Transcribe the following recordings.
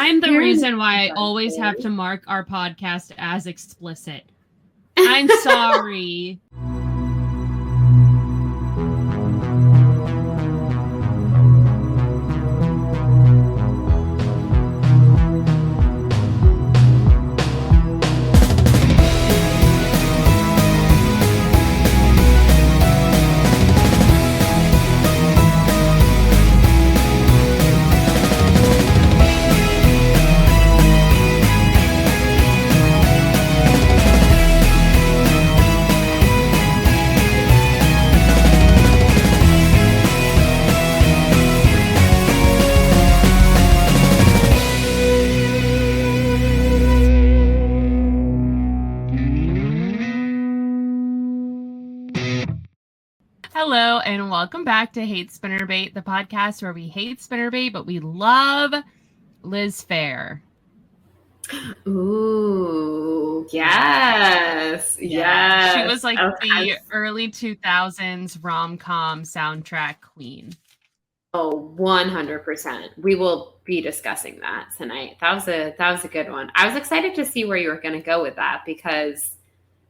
I'm the reason why I always have to mark our podcast as explicit. I'm sorry. Hello, and welcome back to Hate Spinnerbait, the podcast where we hate spinnerbait, but we love Liz Phair. Ooh, yes. She was like the early 2000s rom-com soundtrack queen. Oh, 100%. We will be discussing that tonight. That was a good one. I was excited to see where you were going to go with that because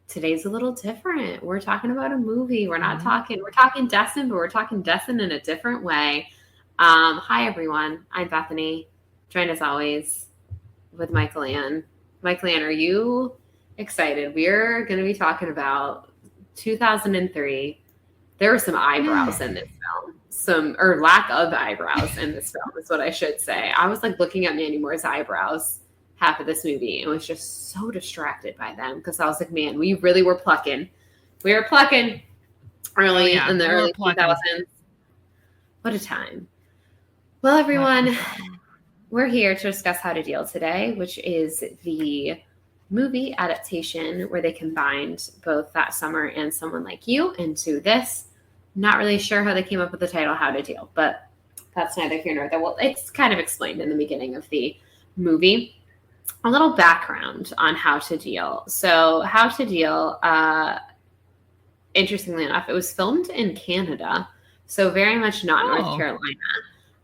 today's a little different. We're talking about a movie. We're talking Destin, but we're talking Destin in a different way. Hi, everyone. I'm Bethany, joined as always with Michael Ann. Michael Ann, are you excited? We're going to be talking about 2003. There were some eyebrows in this film. Or lack of eyebrows in this film is what I should say. I was like looking at Mandy Moore's eyebrows half of this movie and was just so distracted by them because I was like, man, we really were plucking. We were plucking early in the early 2000s. What a time. Well, everyone, we're here to discuss How to Deal today, which is the movie adaptation where they combined both That Summer and Someone Like You into this. Not really sure how they came up with the title How to Deal, but that's neither here nor there. Well, it's kind of explained in the beginning of the movie. A little background on How to Deal. So How to Deal, interestingly enough, it was filmed in Canada, so very much not North Carolina.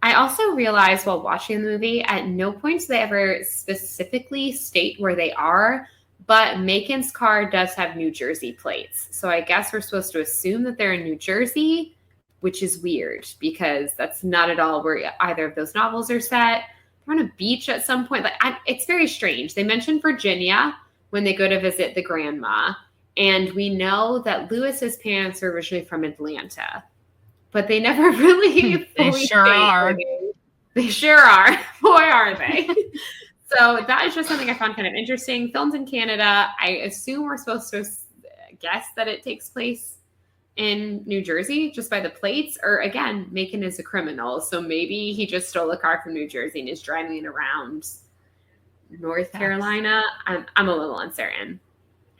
I also realized while watching the movie, at no point do they ever specifically state where they are, but Macon's car does have New Jersey plates. So I guess we're supposed to assume that they're in New Jersey, which is weird because that's not at all where either of those novels are set. They're on a beach at some point. It's very strange. They mentioned Virginia when they go to visit the grandma. And we know that Lewis's parents are originally from Atlanta. But they never really They sure are. They sure are. Boy, are they. So that is just something I found kind of interesting. Filmed in Canada. I assume we're supposed to guess that it takes place in New Jersey just by the plates, or again, Macon is a criminal, so maybe he just stole a car from New Jersey and is driving around North Carolina. I'm a little uncertain.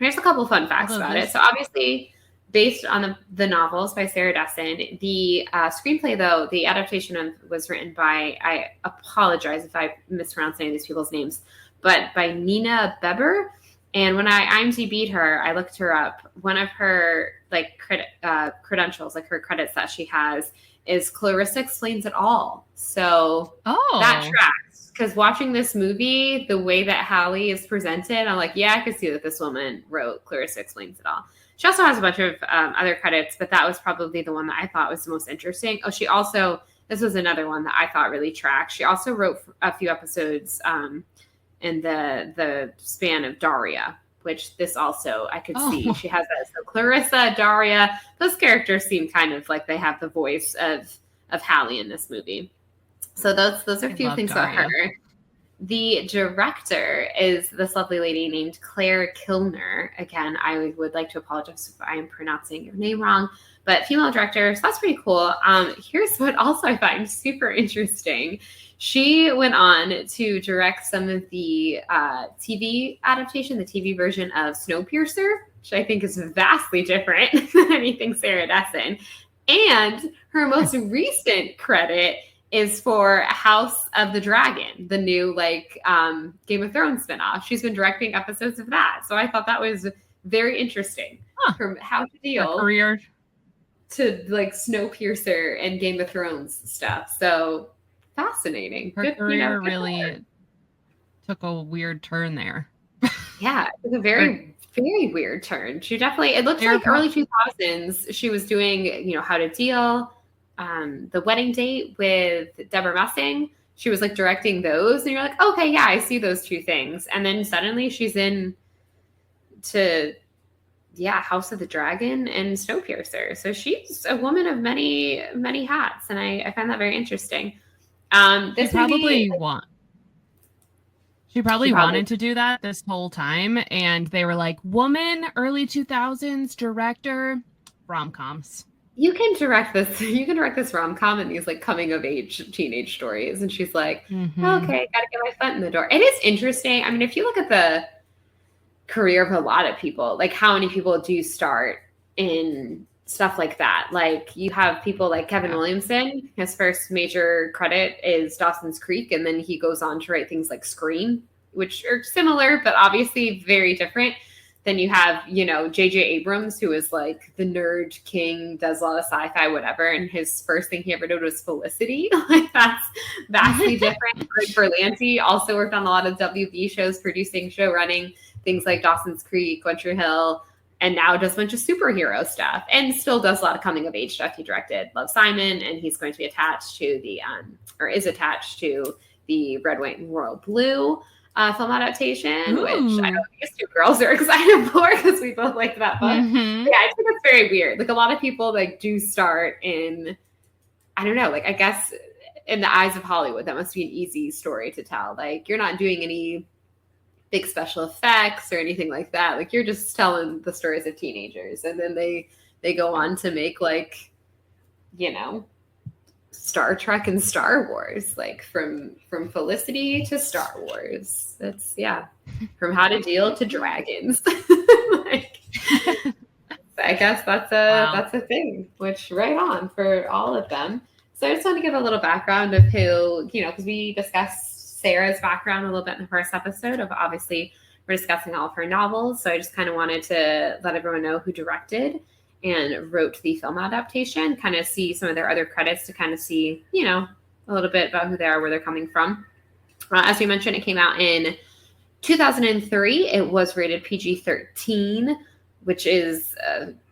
Here's a couple fun facts about it. So obviously based on the novels by Sarah Destin, the screenplay, though, the adaptation was written by, I apologize if I mispronounce any of these people's names, but by Nina Beber. And when I IMDb'd her, I looked her up. One of her credentials, like her credits that she has, is Clarissa Explains It All. So that tracks. Because watching this movie, the way that Hallie is presented, I'm like, yeah, I could see that this woman wrote Clarissa Explains It All. She also has a bunch of other credits, but that was probably the one that I thought was the most interesting. Oh, she also, this was another one that I thought really tracked. She also wrote a few episodes in the span of Daria, which this also I could see. She has that. So Clarissa, Daria, those characters seem kind of like they have the voice of Hallie in this movie. So those are a few things about her. The director is this lovely lady named Claire Kilner. Again, I would like to apologize if I am pronouncing your name wrong, but female director, so that's pretty cool. Here's what also I find super interesting. She went on to direct some of the TV adaptation, the TV version of Snowpiercer, which I think is vastly different than anything Sarah Destin. And her most recent credit is for House of the Dragon, the new Game of Thrones spinoff. She's been directing episodes of that. So I thought that was very interesting. From How to Deal career to Snowpiercer and Game of Thrones stuff. So fascinating. Her career really took a weird turn there. Yeah, it was a very, very weird turn. She definitely, it looked like early 2000s. She was doing, How to Deal, The Wedding Date with Deborah Messing. She was like directing those, and you're like, okay, yeah, I see those two things. And then suddenly she's in House of the Dragon and Snowpiercer. So she's a woman of many, many hats, and I find that very interesting. This movie, She probably wanted to do that this whole time, and they were like, woman, early 2000s, director, rom-coms. You can direct this rom-com and these like coming of age teenage stories. And she's like, okay, gotta get my foot in the door. It is interesting. I mean, if you look at the career of a lot of people, like how many people do start in stuff like that. Like you have people like Kevin Williamson, his first major credit is Dawson's Creek, and then he goes on to write things like Scream, which are similar, but obviously very different. Then you have, J.J. Abrams, who is like the nerd king, does a lot of sci-fi, whatever. And his first thing he ever did was Felicity. Like that's vastly different. Greg Berlanti also worked on a lot of WB shows, producing, show running, things like Dawson's Creek, One Tree Hill, and now does a bunch of superhero stuff and still does a lot of coming of age stuff. He directed Love, Simon, and he's going to be attached to is attached to the Red, White, and Royal Blue film adaptation, which I know these two girls are excited for because we both liked that book. Yeah, I think it's very weird. Like a lot of people like do start in, I don't know, like I guess in the eyes of Hollywood, that must be an easy story to tell. Like you're not doing any big special effects or anything like that. Like you're just telling the stories of teenagers, and then they go on to make like, Star Trek and Star Wars, like from Felicity to Star Wars. That's from How to Deal to Dragons. Like, I guess that's a thing. Which right on for all of them. So I just want to give a little background of who, because we discussed Sarah's background a little bit in the first episode. Of obviously we're discussing all of her novels, so I just kind of wanted to let everyone know who directed and wrote the film adaptation, kind of see some of their other credits to kind of see, a little bit about who they are, where they're coming from. As we mentioned, it came out in 2003. It was rated PG-13, which is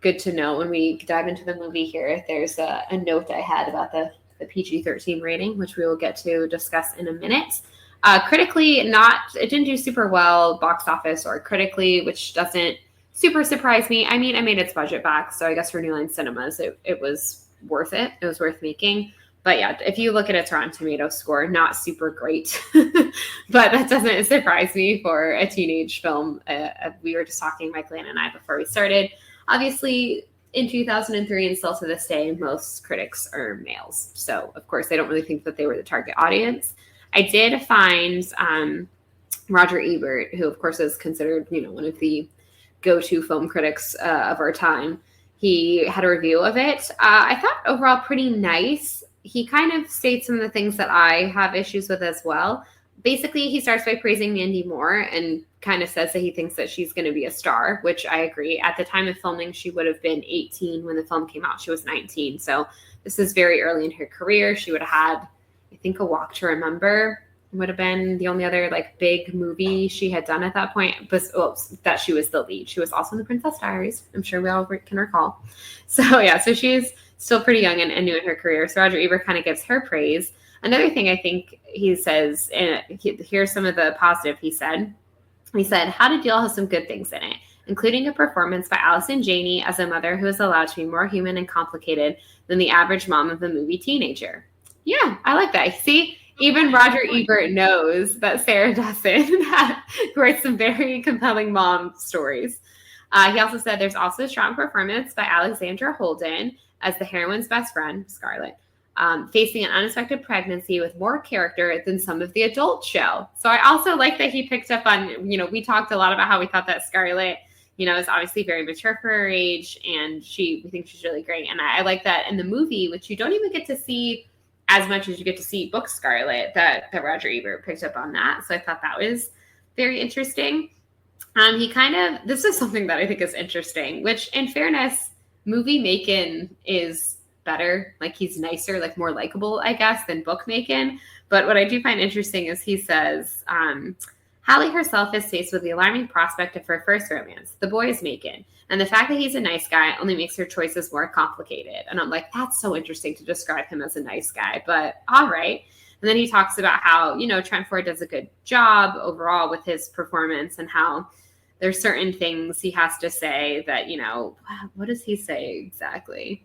good to know when we dive into the movie here. There's a note I had about the PG-13 rating, which we will get to discuss in a minute. Critically, it didn't do super well, box office or critically, which doesn't super surprised me. I mean, I made its budget back, so I guess for New Line Cinemas, it was worth it. It was worth making. But yeah, if you look at its Rotten Tomatoes score, not super great. But that doesn't surprise me for a teenage film. We were just talking, Michael and I, before we started. Obviously, in 2003 and still to this day, most critics are males. So, of course, they don't really think that they were the target audience. I did find Roger Ebert, who, of course, is considered, one of the go-to film critics of our time. He had a review of it. I thought overall pretty nice. He kind of states some of the things that I have issues with as well. Basically, he starts by praising Mandy Moore and kind of says that he thinks that she's going to be a star, which I agree. At the time of filming, she would have been 18 when the film came out. She was 19. So this is very early in her career. She would have had, I think, A Walk to Remember would have been the only other like big movie she had done at that point, but that she was the lead. She was also in The Princess Diaries. I'm sure we all can recall. So so she's still pretty young and new in her career. So Roger Ebert kind of gives her praise. Another thing I think he says, and here's some of the positive he said. He said, How to Deal has some good things in it, including a performance by Allison Janney as a mother who is allowed to be more human and complicated than the average mom of the movie teenager. Yeah, I like that. See? Even Roger Ebert knows that Sarah Dawson writes some very compelling mom stories. He also said there's also a strong performance by Alexandra Holden as the heroine's best friend, Scarlett, facing an unexpected pregnancy with more character than some of the adult show. So I also like that he picked up on, we talked a lot about how we thought that Scarlett, is obviously very mature for her age, and we think she's really great. And I like that in the movie, which you don't even get to see as much as you get to see book Scarlett, that Roger Ebert picked up on that. So I thought that was very interesting. This is something that I think is interesting, which in fairness, movie making is better. Like he's nicer, like more likable, I guess, than book making. But what I do find interesting is he says, Hallie herself is faced with the alarming prospect of her first romance, the boy is Macon, and the fact that he's a nice guy only makes her choices more complicated. And I'm like, that's so interesting to describe him as a nice guy, but all right. And then he talks about how, Trent Ford does a good job overall with his performance and how there's certain things he has to say that, what does he say exactly?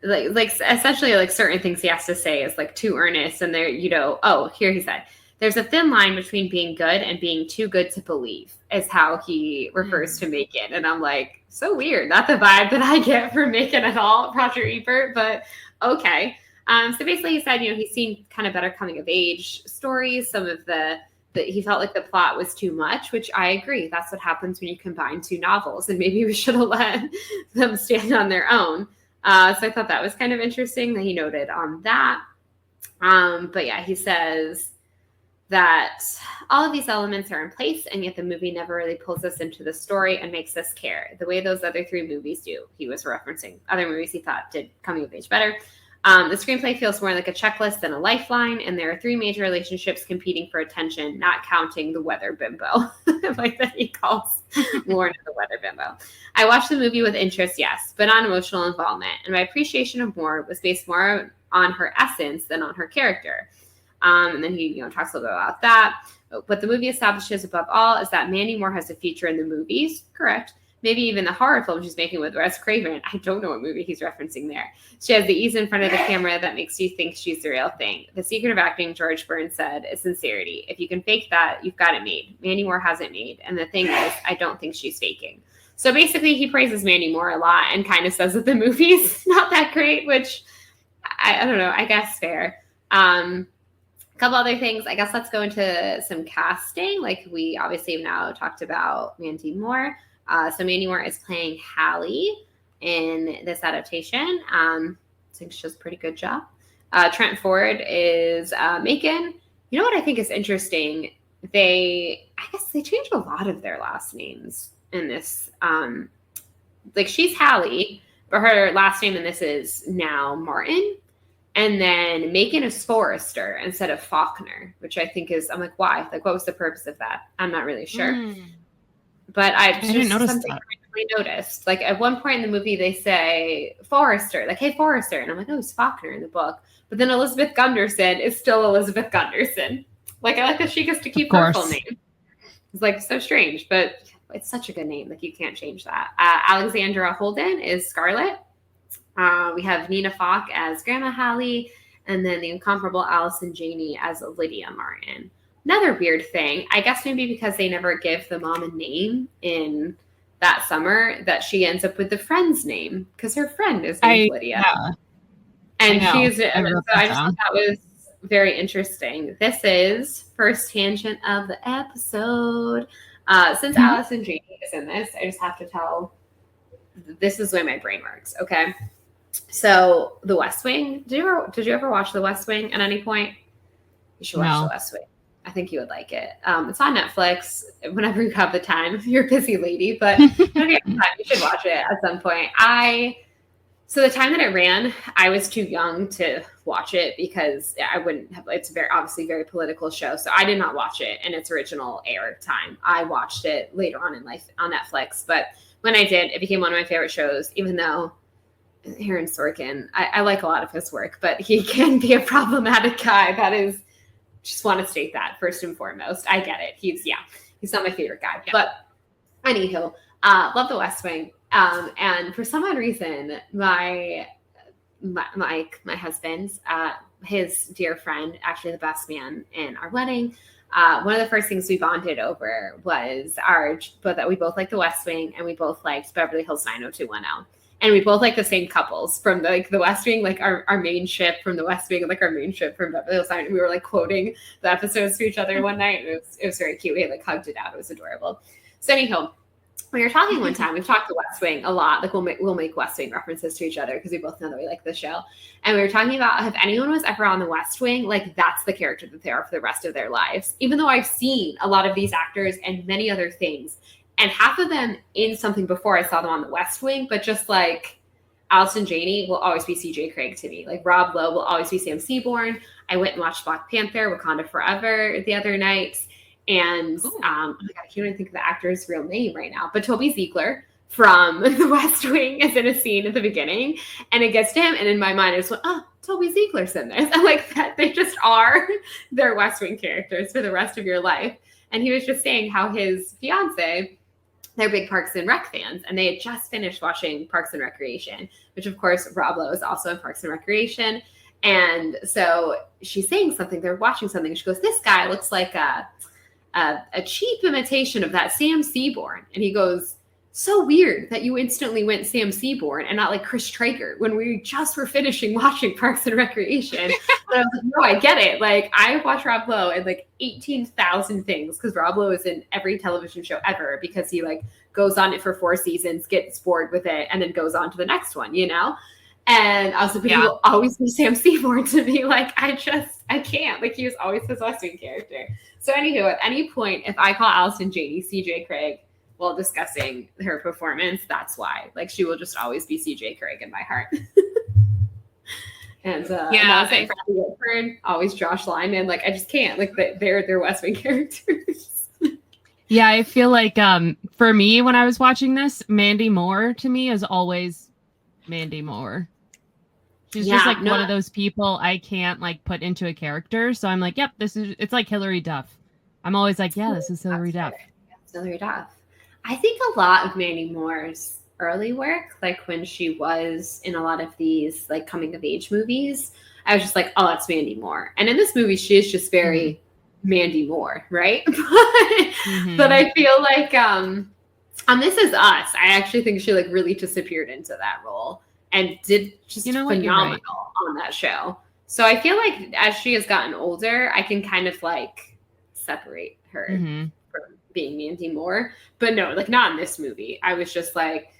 Like essentially like certain things he has to say is like too earnest, and there, here he said, there's a thin line between being good and being too good to believe, is how he refers to Macon. And I'm like, so weird. Not the vibe that I get from Macon at all, Roger Ebert, but okay. So basically he said, he's seen kind of better coming of age stories. Some of he felt like the plot was too much, which I agree. That's what happens when you combine two novels, and maybe we should have let them stand on their own. So I thought that was kind of interesting that he noted on that. But yeah, he says that all of these elements are in place, and yet the movie never really pulls us into the story and makes us care the way those other three movies do. He was referencing other movies he thought did coming of age better. The screenplay feels more like a checklist than a lifeline, and there are three major relationships competing for attention, not counting the weather bimbo, like that he calls Lauren the weather bimbo. I watched the movie with interest, yes, but not emotional involvement, and my appreciation of Moore was based more on her essence than on her character. And then he, talks a little bit about that. What the movie establishes above all is that Mandy Moore has a future in the movies, correct? Maybe even the horror film she's making with Wes Craven. I don't know what movie he's referencing there. She has the ease in front of the camera that makes you think she's the real thing. The secret of acting, George Burns said, is sincerity. If you can fake that, you've got it made. Mandy Moore has it made. And the thing is, I don't think she's faking. So basically, he praises Mandy Moore a lot and kind of says that the movie's not that great, which I don't know, I guess fair. A couple other things. I guess let's go into some casting. Like we obviously have now talked about Mandy Moore. So Mandy Moore is playing Hallie in this adaptation. I think she does a pretty good job. Trent Ford is Macon. You know what I think is interesting? I guess they changed a lot of their last names in this. Like she's Hallie, but her last name in this is now Martin. And then Macon is Forrester instead of Faulkner, which I think is, I'm like, why? Like, what was the purpose of that? I'm not really sure. But I didn't notice something that. I noticed. Like at one point in the movie, they say Forrester, like, hey, Forrester. And I'm like, oh, it's Faulkner in the book. But then Elizabeth Gunderson is still Elizabeth Gunderson. Like, I like that she gets to keep her full name. It's like so strange, but it's such a good name. Like, you can't change that. Alexandra Holden is Scarlett. We have Nina Falk as Grandma Hallie, and then the incomparable Allison Janney as Lydia Martin. Another weird thing, I guess maybe because they never give the mom a name in that summer, that she ends up with the friend's name because her friend is named Lydia. Yeah. And I just thought that was very interesting. This is first tangent of the episode. Since Allison Janney is in this, I just have to tell, this is the way my brain works, okay? So The West Wing, did you ever watch The West Wing at any point? You should watch The West Wing. I think you would like it. It's on Netflix whenever you have the time. You're a busy lady, but whenever you have the time, you should watch it at some point. So the time that it ran, I was too young to watch it because I wouldn't have, it's obviously very political show. So I did not watch it in its original air time. I watched it later on in life on Netflix. But when I did, it became one of my favorite shows, even though Aaron Sorkin, I like a lot of his work, but he can be a problematic guy. That is, just want to state that first and foremost. I get it. He's not my favorite guy. Yeah. But anywho, love The West Wing. And for some odd reason, my husband's, his dear friend, actually the best man in our wedding, one of the first things we bonded over was that we both liked The West Wing and we both liked Beverly Hills 90210. And we both like the same couples from the West Wing, like our main ship from The West Wing and like our main ship from Beverly Hills 90210. We were like quoting the episodes to each other one night. It was very cute. We had like hugged it out. It was adorable. So anyhow, when you're talking one time, we've talked The West Wing a lot. Like we'll make West Wing references to each other because we both know that we like the show. And we were talking about if anyone was ever on The West Wing, like that's the character that they are for the rest of their lives. Even though I've seen a lot of these actors and many other things, and half of them in something before I saw them on The West Wing, but just like Allison Janney will always be CJ Craig to me. Like Rob Lowe will always be Sam Seaborn. I went and watched Black Panther, Wakanda Forever the other night. And oh my God, I can't even think of the actor's real name right now, but Toby Ziegler from The West Wing is in a scene at the beginning, and it gets to him, and in my mind, I just went, oh, Toby Ziegler's in this. And like that, they just are their West Wing characters for the rest of your life. And he was just saying how his fiance, they're big Parks and Rec fans, and they had just finished watching Parks and Recreation, which of course Rob Lowe is also in Parks and Recreation. And so she's saying something, they're watching something, and she goes, this guy looks like a cheap imitation of that Sam Seaborn. And he goes, so weird that you instantly went Sam Seaborn and not like Chris Traeger when we just were finishing watching Parks and Recreation. But I was like, no, I get it. Like I watch Rob Lowe in like 18,000 things because Rob Lowe is in every television show ever because he like goes on it for 4 seasons, gets bored with it, and then goes on to the next one, you know? And I was like, he will always be Sam Seaborn to me. Like, I can't. Like, he was always his West Wing character. So, anywho, at any point, if I call Allison Janney CJ Craig while discussing her performance, that's why. Like, she will just always be CJ Craig in my heart. And I was like, Bradley Whitford, always Josh Lyman. Like, I just can't. Like, they're West Wing characters. Yeah, I feel like for me, when I was watching this, Mandy Moore to me is always Mandy Moore. She's just like one of those people I can't like put into a character. So I'm like, yep, it's like Hilary Duff. I'm always like, yeah, this is Hilary Duff. Hilary Duff. I think a lot of Mandy Moore's early work, like when she was in a lot of these like coming of age movies, I was just like, oh, that's Mandy Moore. And in this movie, she is just very Mandy Moore, right? But I feel like on This Is Us, I actually think she like really disappeared into that role and did just phenomenal on that show. So I feel like as she has gotten older, I can kind of like separate her from being Mandy Moore. But no, like not in this movie. I was just like,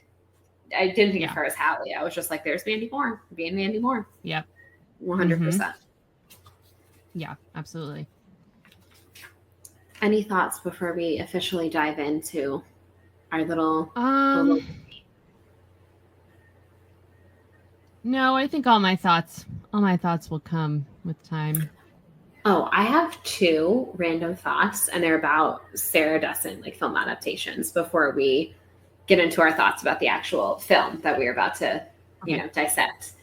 I didn't think of her as Hallie. I was just like, there's Mandy Moore, being Mandy Moore. Yep. 100%. Yeah, absolutely. Any thoughts before we officially dive into our little No, I think all my thoughts will come with time. Oh, I have 2 random thoughts, and they're about Sarah Dessen, like film adaptations, before we get into our thoughts about the actual film that we're about to, dissect.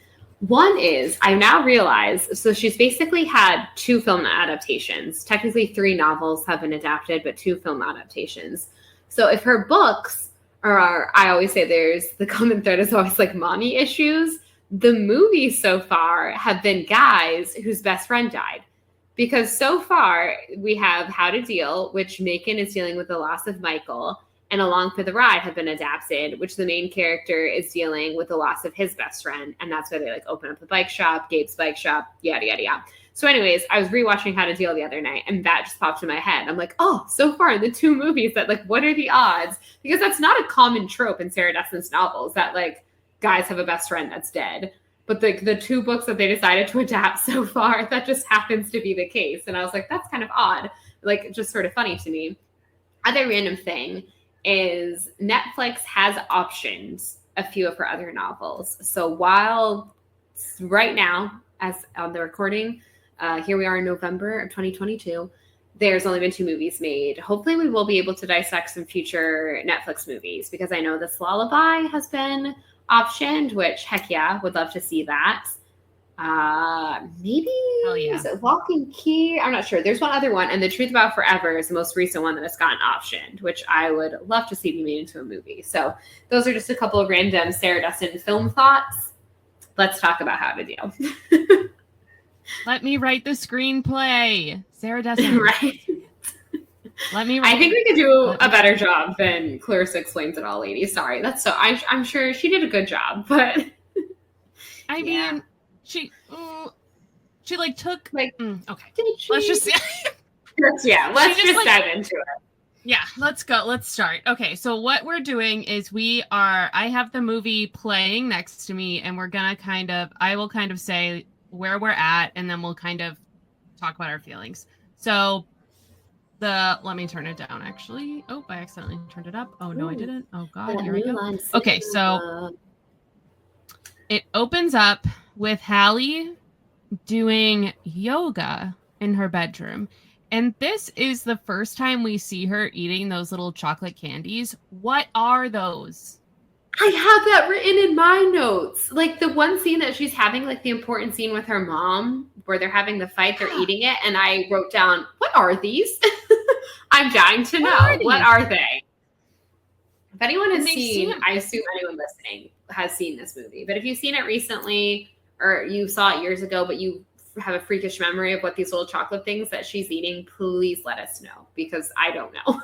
One is, I now realize, so she's basically had 2 film adaptations. Technically 3 novels have been adapted, but 2 film adaptations. So if her books are, I always say there's, the common thread is always like mommy issues. The movies so far have been guys whose best friend died. Because so far we have How to Deal, which Macon is dealing with the loss of Michael, and Along for the Ride have been adapted, which the main character is dealing with the loss of his best friend. And that's why they like open up the bike shop, Gabe's bike shop, yada, yada, yada. So anyways, I was rewatching How to Deal the other night, and that just popped in my head. I'm like, oh, so far in the 2 movies that like, what are the odds? Because that's not a common trope in Sarah Dessen's novels that like guys have a best friend that's dead. But the 2 books that they decided to adapt so far, that just happens to be the case. And I was like, that's kind of odd. Like, just sort of funny to me. Other random thing is Netflix has optioned a few of her other novels. So while right now, as on the recording, here we are in November of 2022, there's only been 2 movies made. Hopefully we will be able to dissect some future Netflix movies because I know This Lullaby has been optioned, which heck yeah, would love to see that. Maybe is it Lock and Key? I'm not sure. There's one other one, and The Truth About Forever is the most recent one that has gotten optioned, which I would love to see be made into a movie. So those are just a couple of random Sarah Dessen film thoughts. Let's talk about How to Deal. Let me write the screenplay, Sarah Dessen. Right. Let me. I think we could do a better job than Clarissa Explains It All, ladies. Sorry, that's so. I'm sure she did a good job, but I mean, she like took like okay. Let's just let's just dive into it. Yeah, let's go. Let's start. Okay, so what we're doing is I have the movie playing next to me, and we're gonna I will kind of say where we're at, and then we'll kind of talk about our feelings. So. Let me turn it down actually. Oh, I accidentally turned it up. Oh no, I didn't. Oh god, here we go. Okay, so It opens up with Hallie doing yoga in her bedroom. And this is the first time we see her eating those little chocolate candies. What are those? I have that written in my notes. Like the one scene that she's having, like the important scene with her mom, where they're having the fight, they're eating it. And I wrote down, what are these? I'm dying to know. What are they? If anyone has seen, I assume anyone listening has seen this movie. But if you've seen it recently or you saw it years ago, but you have a freakish memory of what these little chocolate things that she's eating, please let us know because I don't know.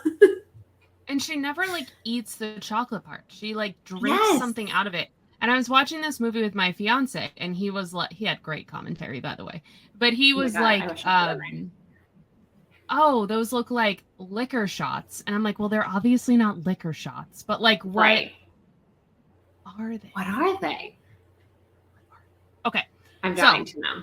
And she never like eats the chocolate part. She like drinks something out of it. And I was watching this movie with my fiance and he was like, he had great commentary, by the way, but he was oh, those look like liquor shots. And I'm like, well, they're obviously not liquor shots, but like, what are they? What are they? Okay. I'm dying to know.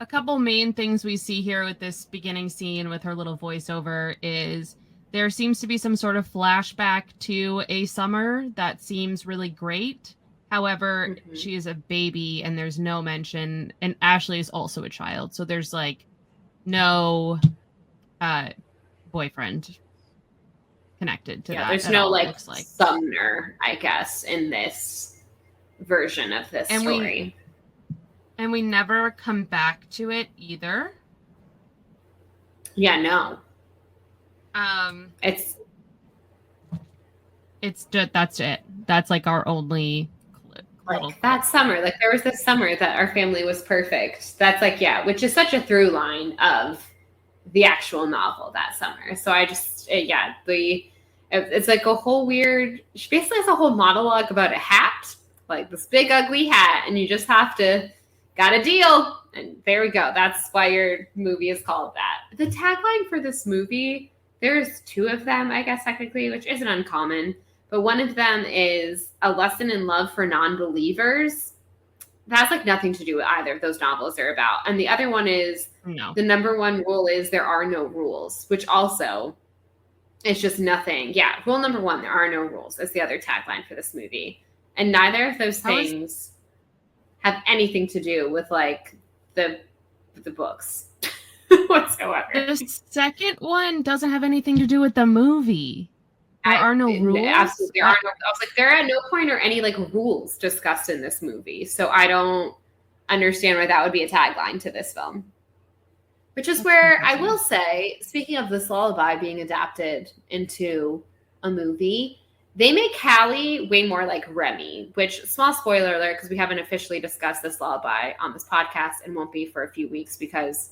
A couple main things we see here with this beginning scene with her little voiceover is there seems to be some sort of flashback to a summer that seems really great. However, she is a baby and there's no mention, and Ashley is also a child. So there's like no boyfriend connected to that. There's no like Sumner, I guess, in this version of this story. And we never come back to it either. Yeah, no. That's it. That's like our only like that summer. Like there was this summer that our family was perfect. That's like, which is such a through line of the actual novel that summer. So I just, it's like a whole weird, she basically has a whole monologue about a hat, like this big ugly hat, and you just have to, got a deal. And there we go. That's why your movie is called that. The tagline for this movie, there's two of them, I guess, technically, which isn't uncommon. But one of them is A Lesson in Love for Non-Believers. That has like nothing to do with either of those novels are about. And the other one is the number one rule is there are no rules, which also is just nothing. Yeah, rule number one, there are no rules is the other tagline for this movie. And neither of those things have anything to do with like the books whatsoever. The second one doesn't have anything to do with the movie. There are no rules. Absolutely, there are no. I was like, there are at no point are any like rules discussed in this movie, so I don't understand why that would be a tagline to this film. Which is where I will say, speaking of this lullaby being adapted into a movie, they make Hallie way more like Remy. Which, small spoiler alert, because we haven't officially discussed this lullaby on this podcast and won't be for a few weeks because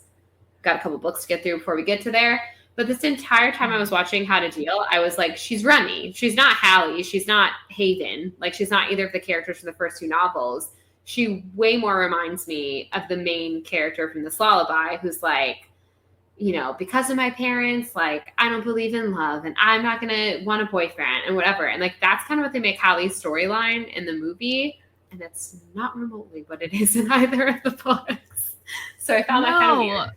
I've got a couple books to get through before we get to there. But this entire time I was watching How to Deal, I was like, she's Remy. She's not Hallie. She's not Haven. Like, she's not either of the characters from the first two novels. She way more reminds me of the main character from this lullaby who's like, you know, because of my parents, like, I don't believe in love and I'm not going to want a boyfriend and whatever. And, like, that's kind of what they make Hallie's storyline in the movie. And that's not remotely what it is in either of the books. So I found that kind of weird.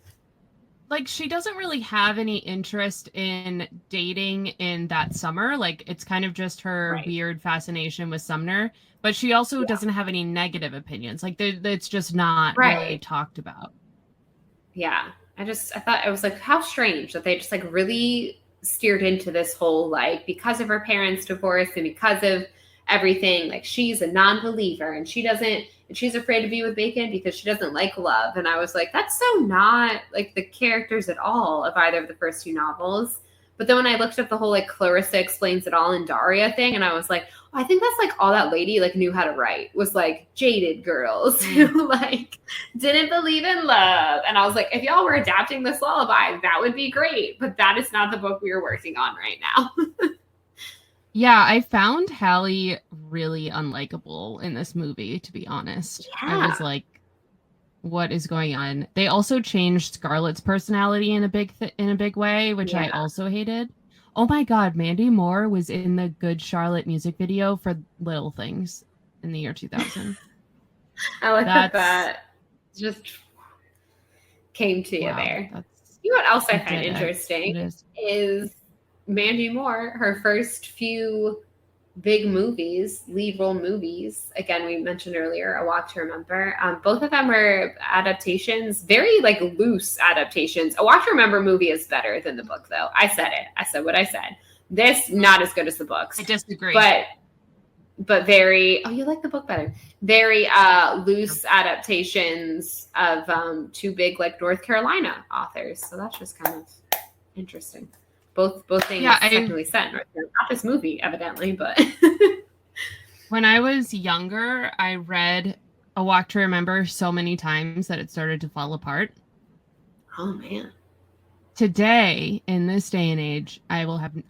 Like, she doesn't really have any interest in dating in that summer. Like, it's kind of just her weird fascination with Sumner. But she also doesn't have any negative opinions. Like, it's just not really talked about. Yeah. I thought it was like, how strange that they just like really steered into this whole, like, because of her parents' divorce and because of everything, like, she's a non-believer and she's afraid to be with Bacon because she doesn't like love. And I was like, that's so not like the characters at all of either of the first two novels. But then when I looked up the whole like Clarissa Explains It All in Daria thing, and I was like, oh, I think that's like all that lady like knew how to write was like jaded girls who like didn't believe in love. And I was like, if y'all were adapting this lullaby, that would be great. But that is not the book we are working on right now. Yeah, I found Hallie really unlikable in this movie, to be honest. Yeah. I was like, what is going on? They also changed Scarlett's personality in a big way, which I also hated. Oh my God, Mandy Moore was in the Good Charlotte music video for Little Things in the year 2000. I like that just came to you there. You know what else I find interesting is Mandy Moore, her first few big movies, lead role movies. Again, we mentioned earlier, A Walk to Remember. Both of them were adaptations, very like loose adaptations. A Walk to Remember movie is better than the book, though. I said it. I said what I said. This not as good as the books. I disagree. But very. Oh, you like the book better? Very loose adaptations of two big like North Carolina authors. So that's just kind of interesting. Both things technically set in North Carolina. Not this movie, evidently, but when I was younger, I read A Walk to Remember so many times that it started to fall apart. Oh man. Today, in this day and age, I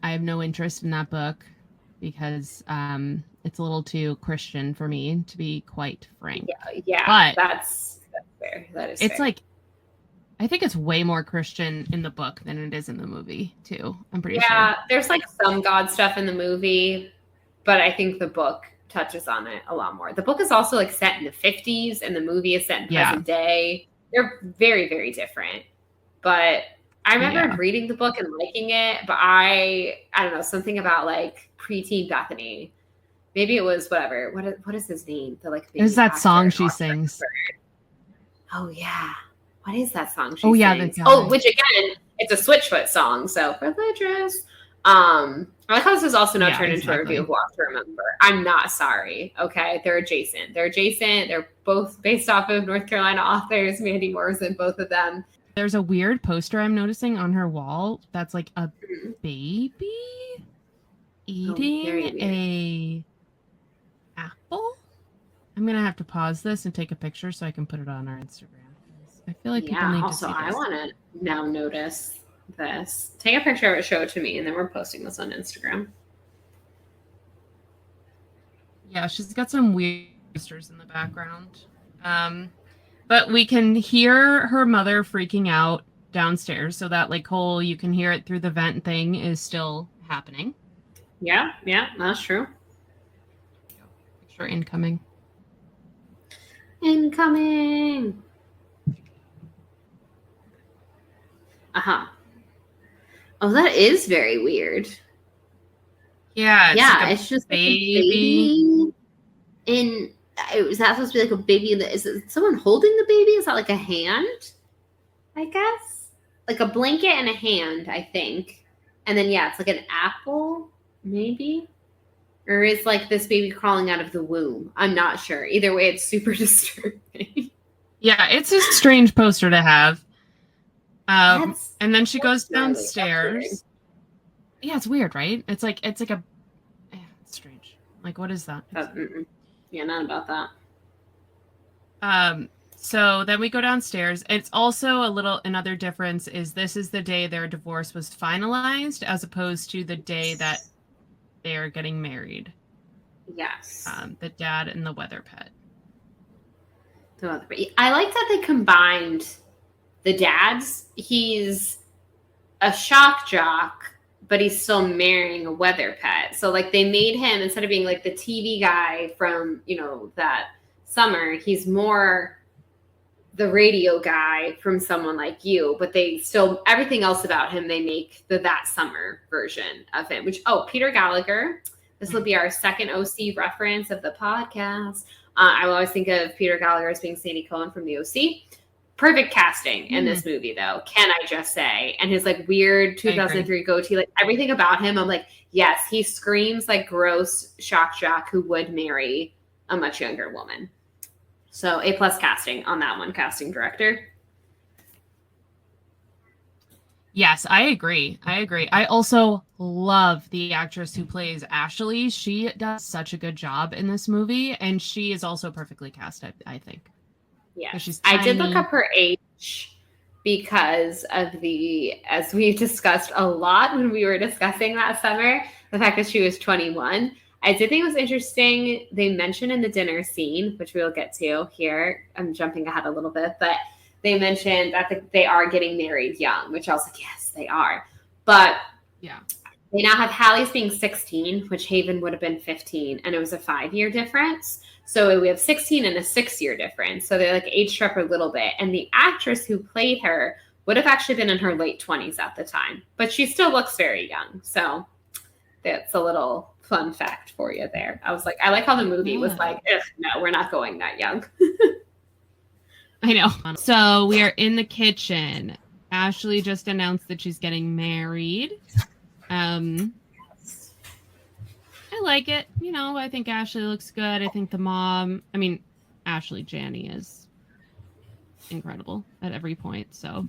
have no interest in that book because it's a little too Christian for me, to be quite frank. Yeah. But that's fair. That is. It's fair. like, I think it's way more Christian in the book than it is in the movie, too. I'm pretty sure. Yeah, there's like some God stuff in the movie, but I think the book touches on it a lot more. The book is also like set in the 50s, and the movie is set in present day. They're very, very different. But I remember reading the book and liking it, but I don't know, something about like preteen Bethany. Maybe it was whatever. What is his name? The like. Is that song she sings? Oh yeah. What is that song she sings? Which again, it's a Switchfoot song, so religious. I like how this is also now turned into a review of Walk to Remember. I'm not sorry, okay? They're adjacent. They're both based off of North Carolina authors. Mandy Morrison, both of them. There's a weird poster I'm noticing on her wall that's like a baby eating a apple. I'm gonna have to pause this and take a picture so I can put it on our Instagram. I feel like people need to see this. I want to now notice this. Take a picture of it, show it to me, and then we're posting this on Instagram. Yeah, she's got some weird posters in the background. But we can hear her mother freaking out downstairs, so that like whole you can hear it through the vent thing is still happening. Yeah, that's true. Picture incoming. Incoming. Oh, that is very weird. Yeah. It's just baby. And was that supposed to be like a baby? Is it someone holding the baby? Is that like a hand? I guess like a blanket and a hand, I think. And then it's like an apple, maybe. Or is like this baby crawling out of the womb? I'm not sure. Either way, it's super disturbing. Yeah, it's a strange poster to have. And then she goes downstairs. Yeah, it's weird, right? It's like it's strange. Like, what is that? Yeah, not about that. So then we go downstairs. It's also another difference is this is the day their divorce was finalized as opposed to the day that they are getting married. Yes. The dad and the weather pet. I like that they combined the dad's. He's a shock jock, but he's still marrying a weather pet. So like they made him, instead of being like the TV guy from, that summer, he's more the radio guy from Someone Like You, but they still, everything else about him, they make that summer version of him, which, Peter Gallagher. This will be our second OC reference of the podcast. I will always think of Peter Gallagher as being Sandy Cohen from the OC. Perfect casting in this movie, though. Can I just say? And his like weird 2003 goatee, like everything about him, I'm like, yes, he screams like gross shock jock who would marry a much younger woman. So A+ casting on that one, casting director. Yes, I agree. I also love the actress who plays Ashley. She does such a good job in this movie, and she is also perfectly cast, I think. Yeah, I did look up her age because of as we discussed a lot when we were discussing last summer, the fact that she was 21. I did think it was interesting. They mentioned in the dinner scene, which we'll get to here. I'm jumping ahead a little bit, but they mentioned that they are getting married young, which I was like, yes, they are. But yeah, they now have Hallie's being 16, which Haven would have been 15, and it was a 5-year difference. So we have 16 and a 6-year difference. So they like aged her up a little bit. And the actress who played her would have actually been in her late 20s at the time, but she still looks very young. So that's a little fun fact for you there. I was like, I like how the movie was like, no, we're not going that young. I know. So we are in the kitchen. Ashley just announced that she's getting married. I like it. You know, I think Ashley looks good. I think the mom, Ashley Janney is incredible at every point. So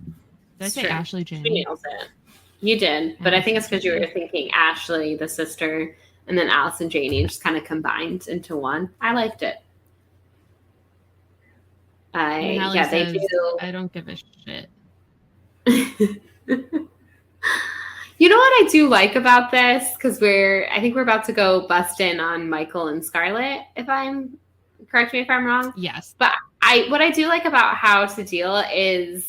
did I say true. Ashley Janney? She nails it. You did, but I think it's because you were thinking Ashley, the sister, and then Allison Janney just kind of combined into one. I liked it. They do. I don't give a shit. You know what I do like about this? Because I think we're about to go bust in on Michael and Scarlett, correct me if I'm wrong. Yes. But what I do like about How to Deal is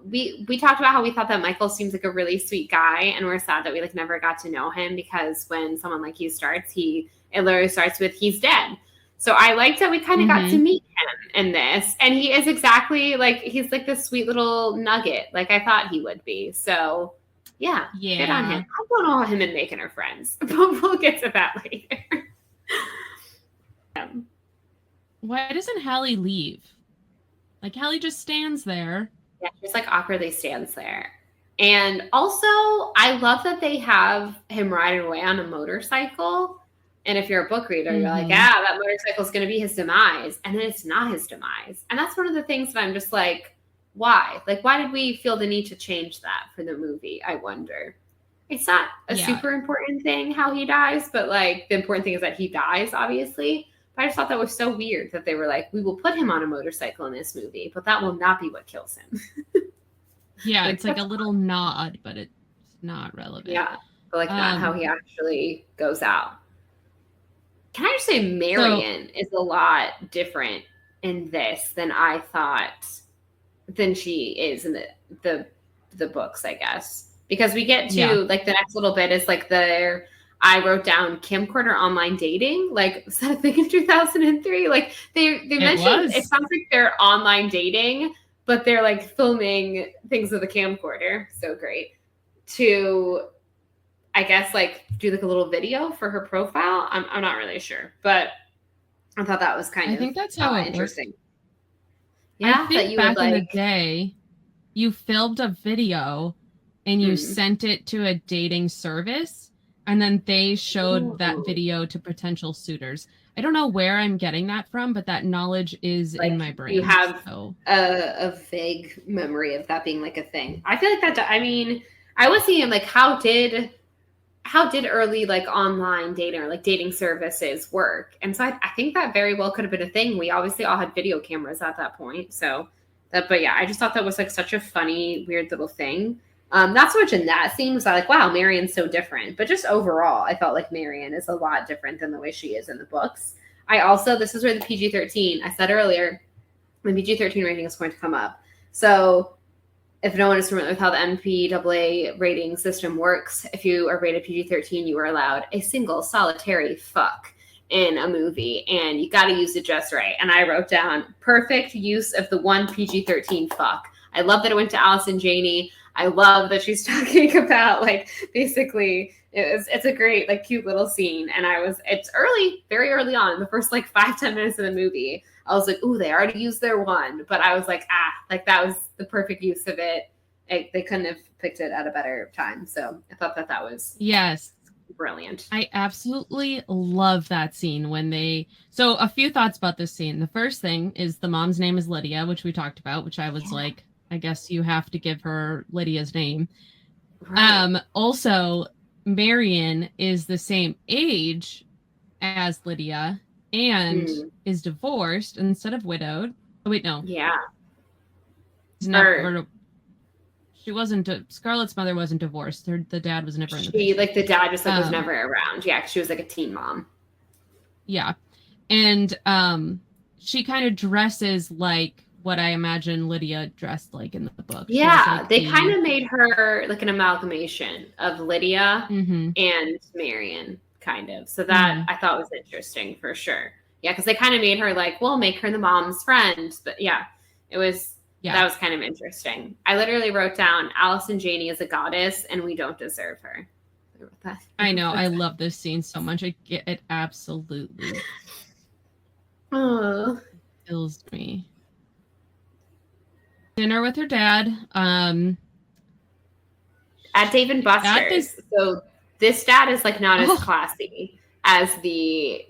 we talked about how we thought that Michael seems like a really sweet guy, and we're sad that we like never got to know him, because when someone like you starts, it literally starts with he's dead. So I liked that we kind of got to meet him in this, and he is exactly like, he's like this sweet little nugget, like I thought he would be. So yeah, good on him. I don't know how him and Megan are friends, but we'll get to that later. Why doesn't Hallie leave? Like, Hallie just stands there. Yeah, she just like awkwardly stands there. And also, I love that they have him riding away on a motorcycle. And if you're a book reader, you're like, that motorcycle is going to be his demise. And then it's not his demise. And that's one of the things that I'm just like, why? Like, why did we feel the need to change that for the movie? I wonder. It's not a super important thing how he dies, but like the important thing is that he dies, obviously. But I just thought that was so weird that they were like, we will put him on a motorcycle in this movie, but that will not be what kills him. Yeah, it's like a little nod, but it's not relevant. Yeah, but like not how he actually goes out. Can I just say Marion is a lot different in this than I thought than she is in the books, I guess. Because we get to like the next little bit is like I wrote down camcorder online dating. Like, was that a thing in 2003? Like they mentioned it sounds like they're online dating, but they're like filming things with a camcorder. So great. To, I guess, like do like a little video for her profile. I'm not really sure, but I thought that was I think that's how interesting. Works. Yeah, I think back in the day, you filmed a video and you sent it to a dating service, and then they showed that video to potential suitors. I don't know where I'm getting that from, but that knowledge is in my brain. You have a vague memory of that being like a thing. I feel like that. I mean, I was thinking like, how did early like online dating or like dating services work? And so I think that very well could have been a thing. We obviously all had video cameras at that point. So but yeah, I just thought that was like such a funny, weird little thing. Not so much in that scene was I like, wow, Marion's so different. But just overall, I felt like Marion is a lot different than the way she is in the books. This is where the PG-13, I said earlier, the PG-13 rating is going to come up. So if no one is familiar with how the MPAA rating system works, if you are rated PG-13, you are allowed a single solitary fuck in a movie, and you got to use it just right. And I wrote down perfect use of the one PG-13 fuck. I love that it went to Allison Janney. I love that she's talking about like basically it's a great like cute little scene. And it's early, very early on in the first like 5-10 minutes of the movie. I was like, ooh, they already used their one. But I was like, like that was the perfect use of it. They couldn't have picked it at a better time. So I thought that was brilliant. I absolutely love that scene so a few thoughts about this scene. The first thing is the mom's name is Lydia, which we talked about, which I was like, I guess you have to give her Lydia's name. Right. Also, Marion is the same age as Lydia and is divorced instead of widowed. Oh, wait, no. Yeah. She wasn't. Scarlett's mother wasn't divorced. The dad was never in the picture. Like the dad just like was never around. Yeah, 'cause she was like a teen mom. Yeah, and she kind of dresses like what I imagine Lydia dressed like in the book. Yeah, like they kind of made her like an amalgamation of Lydia and Marion, kind of. So that I thought was interesting for sure. Yeah, because they kind of made her like, we'll make her the mom's friend. But yeah, that was kind of interesting. I literally wrote down Allison Janney is a goddess and we don't deserve her. wonder what that. I know. I love this scene so much. I get it absolutely. Oh. Kills me. Dinner with her dad. At Dave and Buster's. So this dad is like not as classy as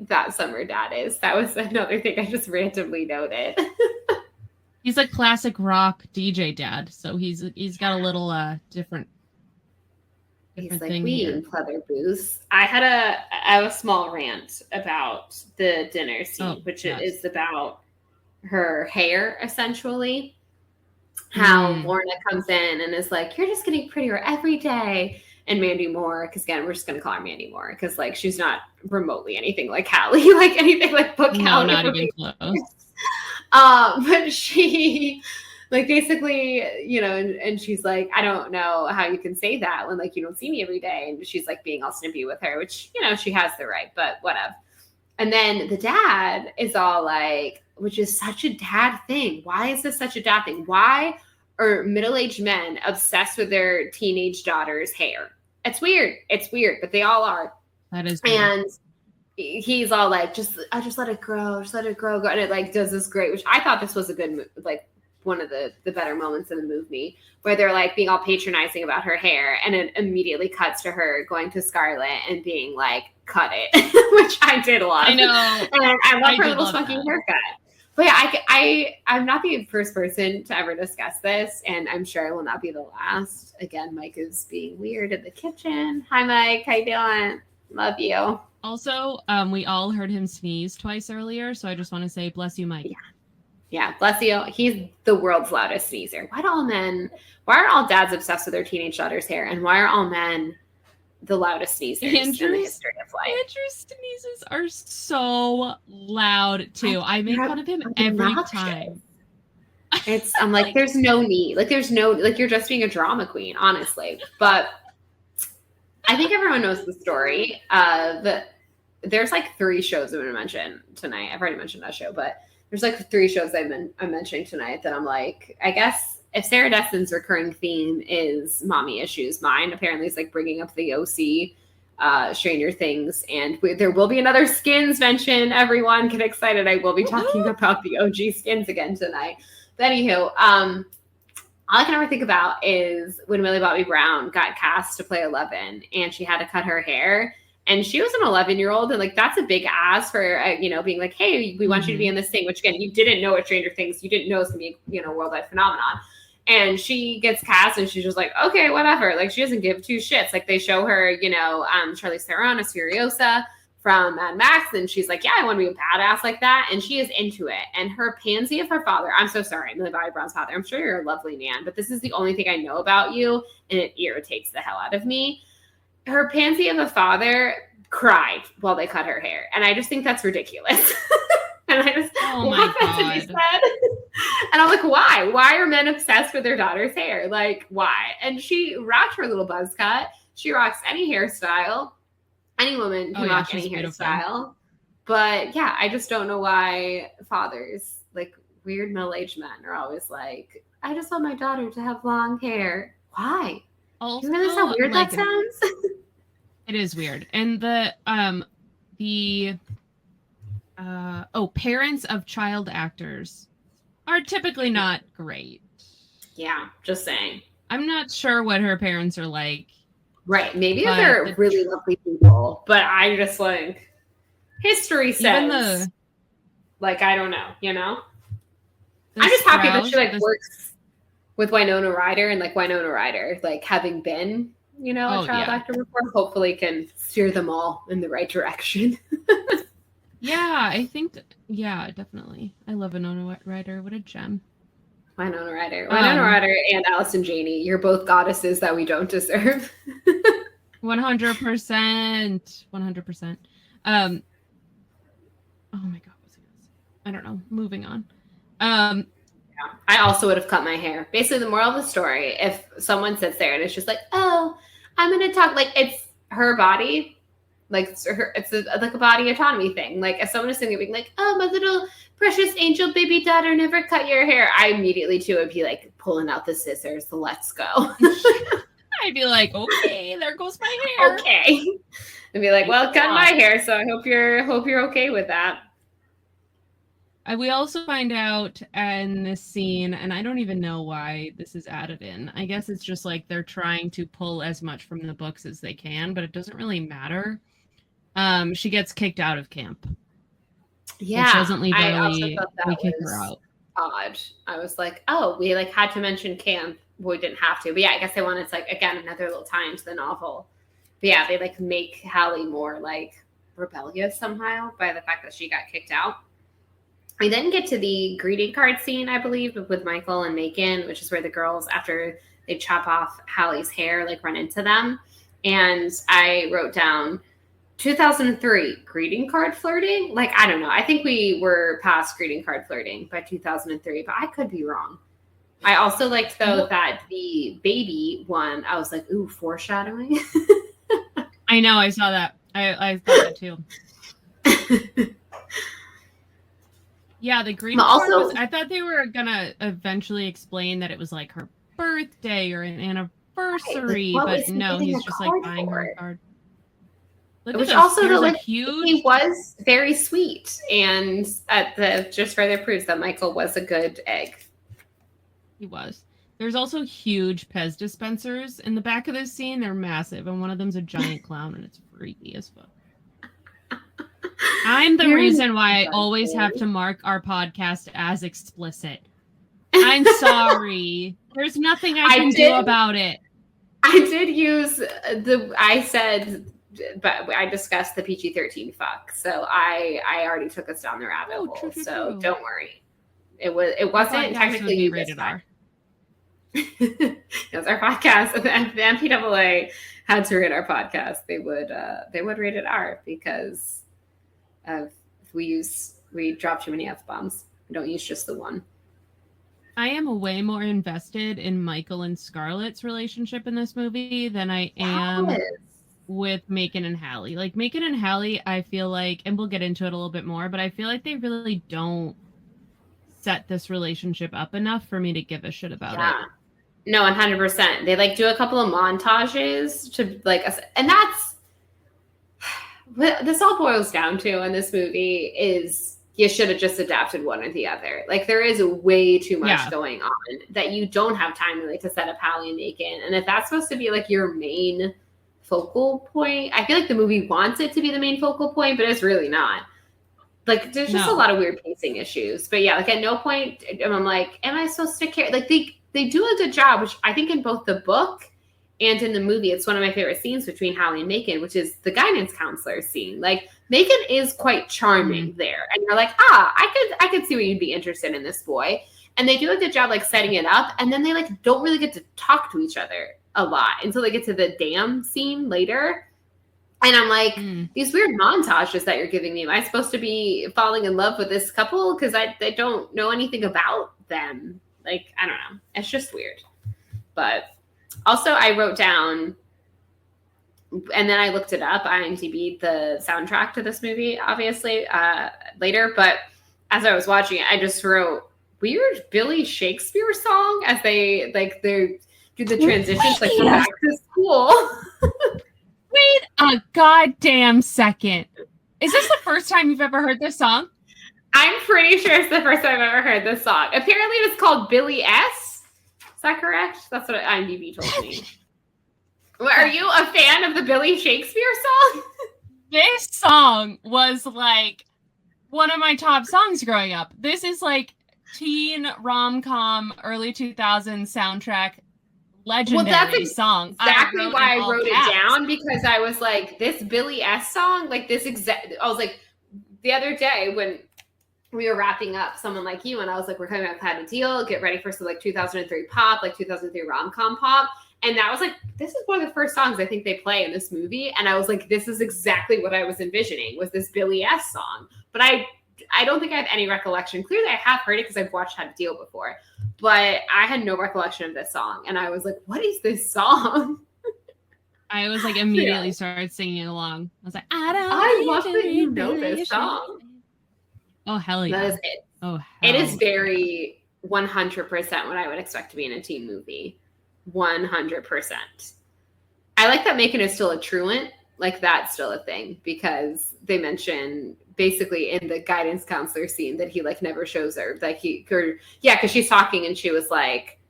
that summer dad is. That was another thing I just randomly noted. He's a classic rock DJ dad, so he's got a little different. He's like, we in pleather booths. I have a small rant about the dinner scene, which is about her hair, essentially. How Lorna comes in and is like, you're just getting prettier every day. And Mandy Moore, because again, we're just going to call her Mandy Moore, because like she's not remotely anything like Hallie, like anything like book Hallie. No, not even close. But she, like, basically, you know, and she's like, I don't know how you can say that when like you don't see me every day. And she's like being all snippy with her, which, you know, she has the right, but whatever. And then the dad is all like, which is such a dad thing. Why is this such a dad thing? Why are middle-aged men obsessed with their teenage daughter's hair? It's weird. It's weird, but they all are. That is weird. And he's all like, just let it grow. Just let it grow. And it like does this great, which I thought this was a good, like one of the better moments in the movie, where they're like being all patronizing about her hair. And it immediately cuts to her going to Scarlett and being like, cut it, which I did love. I know. And I love her little spunky haircut. But yeah, I'm not the first person to ever discuss this, and I'm sure I will not be the last. Again, Mike is being weird in the kitchen. Hi, Mike. How you doing? Love you. Also, we all heard him sneeze twice earlier, so I just want to say, bless you, Mike. Yeah, bless you. He's the world's loudest sneezer. Why are all dads obsessed with their teenage daughter's hair, and why are all men the loudest sneezers in the history of life? Andrew's sneezes are so loud too. I make fun of him every time. I'm like, there's no need. Like, you're just being a drama queen, honestly. But I think everyone knows the story of, there's like 3 shows I'm going to mention tonight. I've already mentioned that show, but there's like 3 shows I'm mentioning tonight that I'm like, I guess if Sarah Dessen's recurring theme is mommy issues, mine apparently is like bringing up the OC, Stranger Things, and there will be another Skins mention. Everyone get excited. I will be talking about the OG Skins again tonight. But anywho, all I can ever think about is when Millie Bobby Brown got cast to play 11 and she had to cut her hair. And she was an 11-year-old, and like that's a big ask for being like, hey, we want you to be in this thing. Which again, you didn't know at Stranger Things, you didn't know it's gonna be worldwide phenomenon. And she gets cast, and she's just like, okay, whatever. Like she doesn't give 2 shits. Like they show her, Charlize Theron as Furiosa from Mad Max, and she's like, yeah, I want to be a badass like that. And she is into it. And her pansy of her father, I'm so sorry, Millie Bobby Brown's father. I'm sure you're a lovely man, but this is the only thing I know about you, and it irritates the hell out of me. Her pansy of a father cried while they cut her hair. And I just think that's ridiculous. And I just want that to be said. And I'm like, why? Why are men obsessed with their daughter's hair? Like, why? And she rocked her little buzz cut. She rocks any hairstyle. Any woman can rock any hairstyle. But yeah, I just don't know why fathers, like weird middle-aged men, are always like, I just want my daughter to have long hair. Why? Also, you realize how weird that sounds? It is weird. And parents of child actors are typically not great. Yeah, just saying. I'm not sure what her parents are like. Right. Maybe they're really lovely people, but I just like, history says, I don't know, I'm just happy that she works with Winona Ryder, and like Winona Ryder, like having been, a child actor before, hopefully can steer them all in the right direction. Yeah, I think, definitely. I love Winona Ryder. What a gem. Winona Ryder and Allison Janney, you're both goddesses that we don't deserve. 100%. 100%. Oh my God, what's this? I don't know. Moving on. I also would have cut my hair. Basically, the moral of the story, if someone sits there and it's just like, oh, I'm going to talk, like, it's her body, like, it's like a body autonomy thing. Like, if someone is sitting there being like, oh, my little precious angel baby daughter, never cut your hair, I immediately, too, would be like, pulling out the scissors, let's go. I'd be like, okay, there goes my hair. Okay. And be like, well, cut my hair, so I hope you're okay with that. We also find out in this scene, and I don't even know why this is added in. I guess it's just like they're trying to pull as much from the books as they can, but it doesn't really matter. She gets kicked out of camp. Yeah, which doesn't leave I early. also thought that We kick her was out. odd. I was like, oh, we like had to mention camp. We didn't have to, but yeah, I guess they wanted to like again another little tie into the novel. But yeah, they like make Hallie more like rebellious somehow by the fact that she got kicked out. We then get to the greeting card scene, I believe, with Michael and Macon, which is where the girls, after they chop off Hallie's hair, like run into them. And I wrote down 2003 greeting card flirting. Like, I don't know. I think we were past greeting card flirting by 2003, but I could be wrong. I also liked, though, that the baby one, I was like, ooh, foreshadowing. I know. I saw that. I thought that too. Yeah, the greeting card was, I thought they were going to eventually explain that it was like her birthday or an anniversary, right, but no, he's just like buying her a card. Look Which at this. also, There's like, huge... he was very sweet, and just further proves that Michael was a good egg. He was. There's also huge Pez dispensers in the back of this scene. They're massive, and one of them's a giant clown, and it's freaky as fuck. I'm the reason why I always have to mark our podcast as explicit. I'm sorry. There's nothing I can do about it. I did use but I discussed the PG-13 fuck, so I already took us down the rabbit hole. So don't worry, it wasn't technically rated R. It was our podcast, and the MPAA had to rate our podcast. They would rate it R because of we drop too many F-bombs. We don't use just the one. I am way more invested in Michael and Scarlett's relationship in this movie than I am with Macon and Hallie. Like, Macon and Hallie, I feel like, and we'll get into it a little bit more, but I feel like they really don't set this relationship up enough for me to give a shit about it. No, 100%. They like do a couple of montages to like, and that's what this all boils down to in this movie is you should have just adapted one or the other. Like, there is way too much going on that you don't have time really to set up Hallie and Macon. And if that's supposed to be like your main focal point, I feel like the movie wants it to be the main focal point, but it's really not. Like, there's just a lot of weird pacing issues. But yeah, like at no point I'm like, am I supposed to care? Like they do a good job, which I think in both the book and in the movie, it's one of my favorite scenes between Hallie and Macon, which is the guidance counselor scene. Like, Macon is quite charming there. And you're like, I could see where you'd be interested in this boy. And they do a good job like setting it up. And then they like don't really get to talk to each other a lot until they get to the dam scene later. And I'm like, these weird montages that you're giving me, am I supposed to be falling in love with this couple? Because I don't know anything about them. Like, I don't know. It's just weird. But also I wrote down, and then I looked it up, IMDb, the soundtrack to this movie, obviously, later. But as I was watching it, I just wrote weird Billy Shakespeare song as they do the transitions, like go back to school. Wait a goddamn second. Is this the first time you've ever heard this song? I'm pretty sure it's the first time I've ever heard this song. Apparently it's called Billy S. Is that correct? That's what IMDb told me. Are you a fan of the Billy Shakespeare song? This song was like one of my top songs growing up. This is like teen rom-com, early 2000s soundtrack. Legendary song. Exactly why I wrote it down, because I was like, this Billy S song, like this I was like, the other day when we were wrapping up Someone Like You, and I was like, we're coming out with Had a Deal, get ready for some like 2003 pop, like 2003 rom-com pop. And that was like, this is one of the first songs I think they play in this movie. And I was like, this is exactly what I was envisioning, was this Billy S song. But I don't think I have any recollection. Clearly I have heard it because I've watched Had a Deal before, but I had no recollection of this song. And I was like, what is this song? I was like, immediately started singing along. I was like, I love that you know this song. Oh, hell yeah. That is it. Oh, it is very 100% what I would expect to be in a teen movie. 100%. I like that Macon is still a truant. Like, that's still a thing, because they mention basically in the guidance counselor scene that he like never shows her. Like because she's talking and she was like,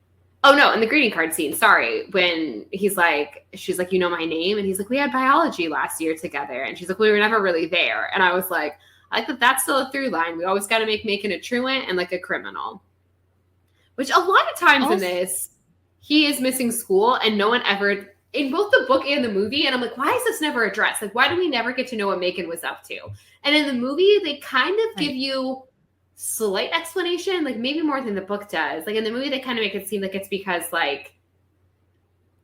oh no, in the greeting card scene, sorry, when she's like, you know my name? And he's like, we had biology last year together. And she's like, we were never really there. And I was like, I like that that's still a through line. We always got to make Macon a truant and like a criminal. Which a lot of times in this, he is missing school and no one ever, in both the book and the movie, and I'm like, why is this never addressed? Like, why do we never get to know what Macon was up to? And in the movie, they kind of give you slight explanation, like maybe more than the book does. Like in the movie, they kind of make it seem like it's because like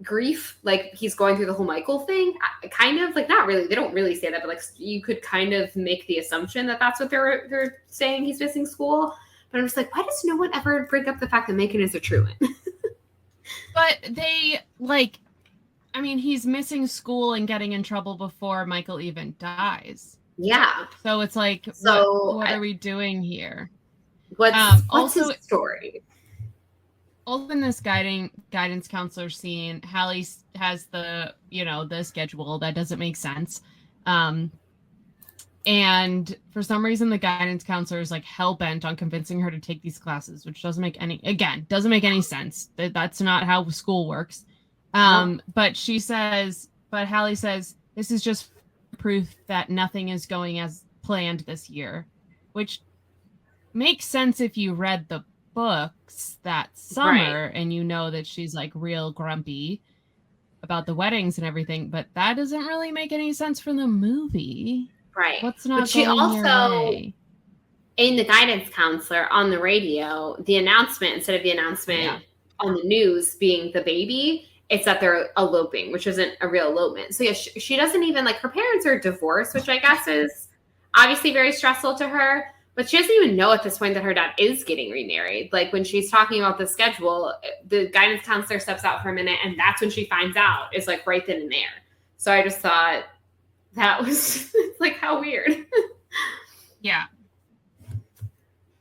grief, like he's going through the whole Michael thing. Kind of, like, not really. They don't really say that, but like you could kind of make the assumption that that's what they're saying, he's missing school. But I'm just like, why does no one ever bring up the fact that Macon is a truant? But they, like, I mean, he's missing school and getting in trouble before Michael even dies. Yeah. So it's like, what are we doing here? What's his story? Also in this guidance counselor scene, Hallie has the schedule that doesn't make sense. And for some reason, the guidance counselor is like hell-bent on convincing her to take these classes, which doesn't make any sense. That's not how school works. But Hallie says, this is just proof that nothing is going as planned this year, which makes sense if you read the books that summer and you know that she's like real grumpy about the weddings and everything, but that doesn't really make any sense from the movie. Right. What's not but she going also, your way? In the guidance counselor on the radio, the announcement, instead of the announcement on the news being the baby, it's that they're eloping, which isn't a real elopement. So yeah, she doesn't even, like, her parents are divorced, which I guess is obviously very stressful to her, but she doesn't even know at this point that her dad is getting remarried. Like, when she's talking about the schedule, the guidance counselor steps out for a minute, and that's when she finds out. It's like right then and there. So I just thought that was like, how weird. Yeah.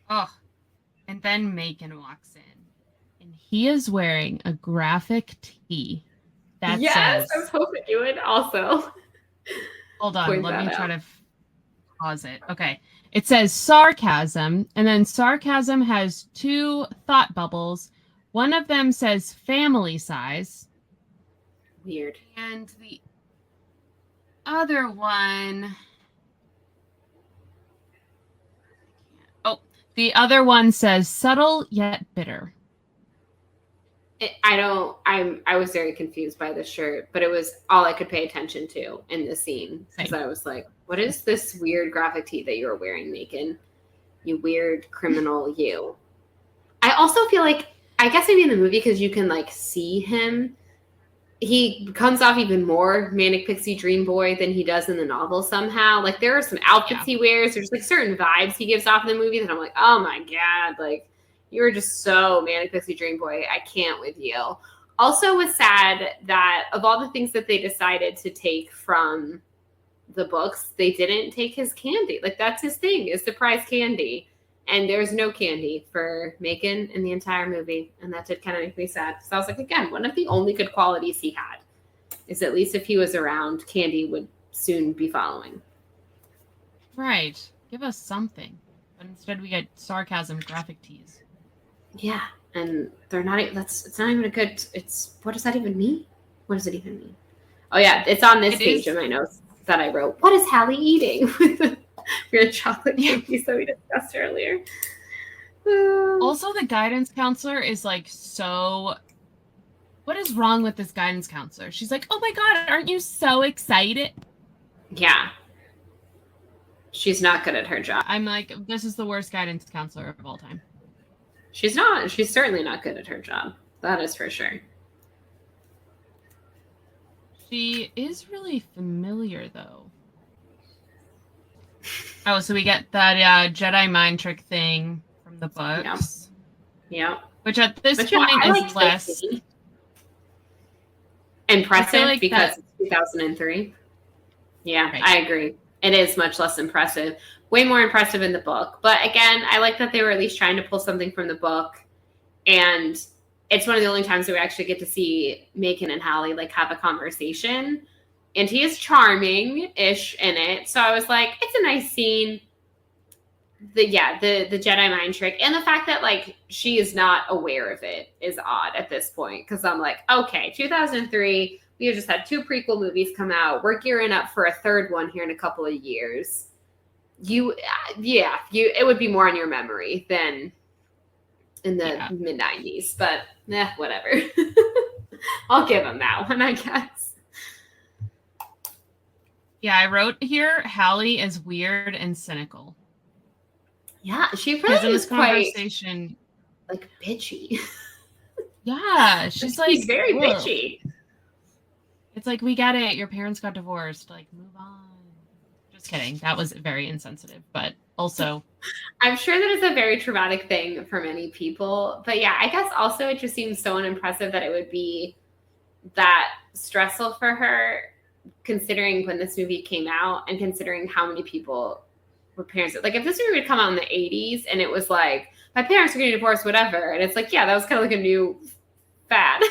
Oh, and then Macon walks in, and he is wearing a graphic tee that says, I was hoping you would also. Hold on, let me try to pause it. Okay. It says sarcasm, and then sarcasm has two thought bubbles. One of them says family size. Weird. And the other one... the other one says subtle yet bitter. I was very confused by the shirt, but it was all I could pay attention to in the scene. Because I was like, what is this weird graphic tee that you're wearing, Macon? You weird criminal, you. I also feel like, I guess maybe in the movie, because you can like see him, he comes off even more manic pixie dream boy than he does in the novel somehow. Like, there are some outfits he wears. There's like certain vibes he gives off in the movie that I'm like, oh my God, like, you were just so manic pixie dream boy. I can't with you. Also was sad that of all the things that they decided to take from the books, they didn't take his candy. Like, that's his thing, is surprise candy. And there's no candy for Macon in the entire movie. And that did kind of make me sad. So I was like, again, one of the only good qualities he had is at least if he was around, candy would soon be following. Right. Give us something. But instead we get sarcasm graphic tees. Yeah. And they're not, it's not even a good, what does that even mean? What does it even mean? Oh yeah, it's on this page of my notes that I wrote. What is Hallie eating? With the weird chocolate cookies that we discussed earlier. Also, the guidance counselor is like, so what is wrong with this guidance counselor? She's like, oh my God, aren't you so excited? Yeah. She's not good at her job. I'm like, this is the worst guidance counselor of all time. She's not. She's certainly not good at her job. That is for sure. She is really familiar, though. Oh, so we get that Jedi mind trick thing from the books. Yeah. Which at this point is less impressive like because it's 2003. Yeah, right. I agree. It is much less impressive. Way more impressive in the book. But again, I like that they were at least trying to pull something from the book. And it's one of the only times that we actually get to see Macon and Hallie like have a conversation. And he is charming-ish in it. So I was like, it's a nice scene. The Jedi mind trick. And the fact that like she is not aware of it is odd at this point. Because I'm like, okay, 2003, we have just had 2 prequel movies come out. We're gearing up for a 3rd one here in a couple of years. It would be more in your memory than in the mid 90s, but whatever. I'll give him that one, I guess. Yeah, I wrote here, Hallie is weird and cynical. Yeah, she really in is this conversation, like bitchy. Yeah, she's like very bitchy. It's like, we get it. Your parents got divorced. Like, move on. Just kidding. That was very insensitive, but also. I'm sure that is a very traumatic thing for many people. But yeah, I guess also it just seems so unimpressive that it would be that stressful for her, considering when this movie came out and considering how many people were parents. Like, if this movie would come out in the 80s and it was like, my parents are getting divorced, whatever. And it's like, yeah, that was kind of like a new fad.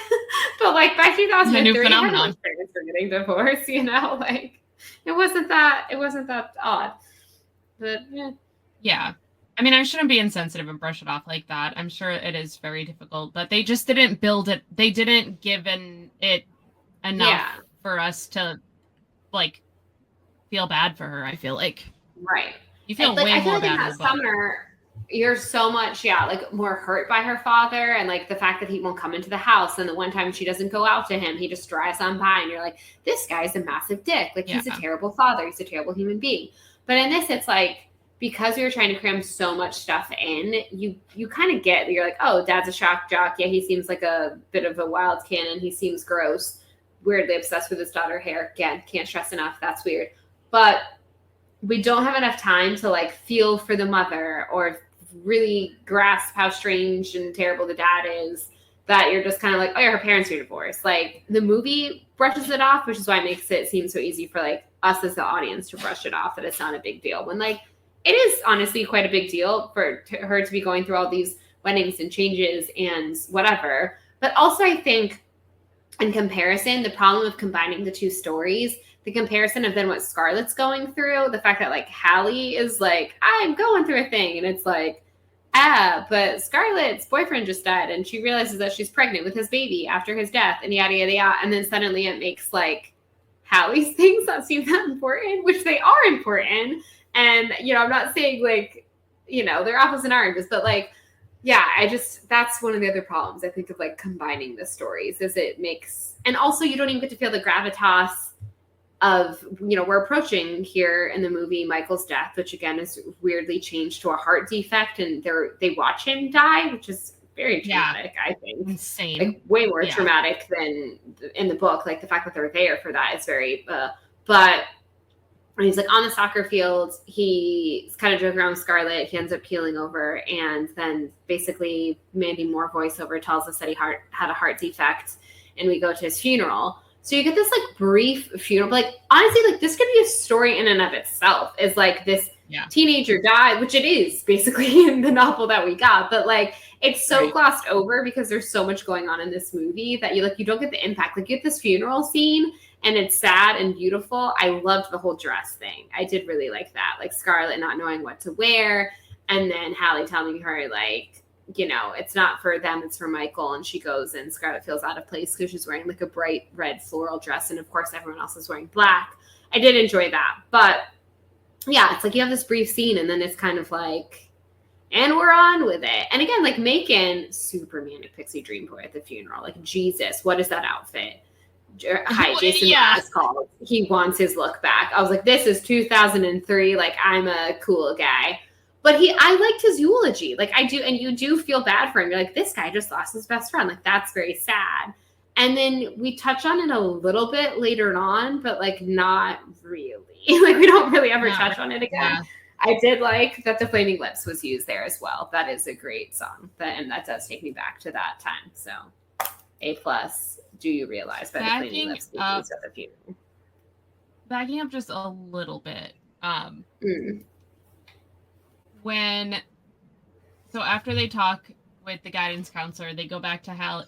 But like by 2003, everyone's parents were getting divorced, you know? Like, it wasn't that odd. But yeah. I mean, I shouldn't be insensitive and brush it off like that. I'm sure it is very difficult, but they just didn't build it. They didn't give it enough for us to like feel bad for her. I feel like you feel way I feel more like bad in that summer. You're so much, like more hurt by her father, and like the fact that he won't come into the house, and the one time she doesn't go out to him, he just drives on by, and you're like, this guy's a massive dick. Like he's a terrible father. He's a terrible human being. But in this, it's like, because we were trying to cram so much stuff in, you kind of get, you're like, oh, dad's a shock jock. Yeah, he seems like a bit of a wild cannon. He seems gross, weirdly obsessed with his daughter hair. Again, can't stress enough. That's weird. But we don't have enough time to like feel for the mother or really grasp how strange and terrible the dad is, that you're just kind of like, oh yeah, her parents are divorced. Like the movie brushes it off, which is why it makes it seem so easy for like us as the audience to brush it off, that it's not a big deal, when like it is honestly quite a big deal for her to be going through all these weddings and changes and whatever. But also I think in comparison, the problem of combining the 2 stories, the comparison of then what Scarlett's going through, the fact that like Hallie is like, I'm going through a thing, and it's like, but Scarlett's boyfriend just died and she realizes that she's pregnant with his baby after his death, and yada yada yada, and then suddenly it makes like Hallie's things not seem that important, which they are important. And I'm not saying like they're apples and oranges, but like that's one of the other problems I think of like combining the stories, is it makes, and also you don't even get to feel the gravitas of, we're approaching here in the movie Michael's death, which again is weirdly changed to a heart defect, and they watch him die, which is very traumatic. I think insane, like way more traumatic than in the book. Like the fact that they're there for that is very but when he's like on the soccer field, he's kind of joking around with Scarlett. He ends up keeling over, and then basically Mandy Moore voiceover tells us that he had a heart defect, and we go to his funeral. So you get this like brief funeral. Like honestly, like this could be a story in and of itself. Is like this teenager died, which it is basically in the novel that we got. But like it's so glossed over because there's so much going on in this movie that you don't get the impact. Like you get this funeral scene and it's sad and beautiful. I loved the whole dress thing. I did really like that. Like Scarlett not knowing what to wear, and then Hallie telling her like, it's not for them, it's for Michael. And she goes, and Scarlett feels out of place because she's wearing like a bright red floral dress. And of course, everyone else is wearing black. I did enjoy that. But yeah, it's like you have this brief scene and then it's kind of like, and we're on with it. And again, like Macon, super manic pixie dream boy at the funeral. Like, Jesus, what is that outfit? Hi, Jason Mraz called. He wants his look back. I was like, this is 2003. Like, I'm a cool guy. But I liked his eulogy. Like I do, and you do feel bad for him. You're like, this guy just lost his best friend. Like that's very sad. And then we touch on it a little bit later on, but like not really. Like we don't really ever touch on it again. Yeah. I did like that the Flaming Lips was used there as well. That is a great song. And that does take me back to that time. So A+. Do you realize that the Flaming Lips was used at the funeral? Backing up just a little bit. After they talk with the guidance counselor. They go back to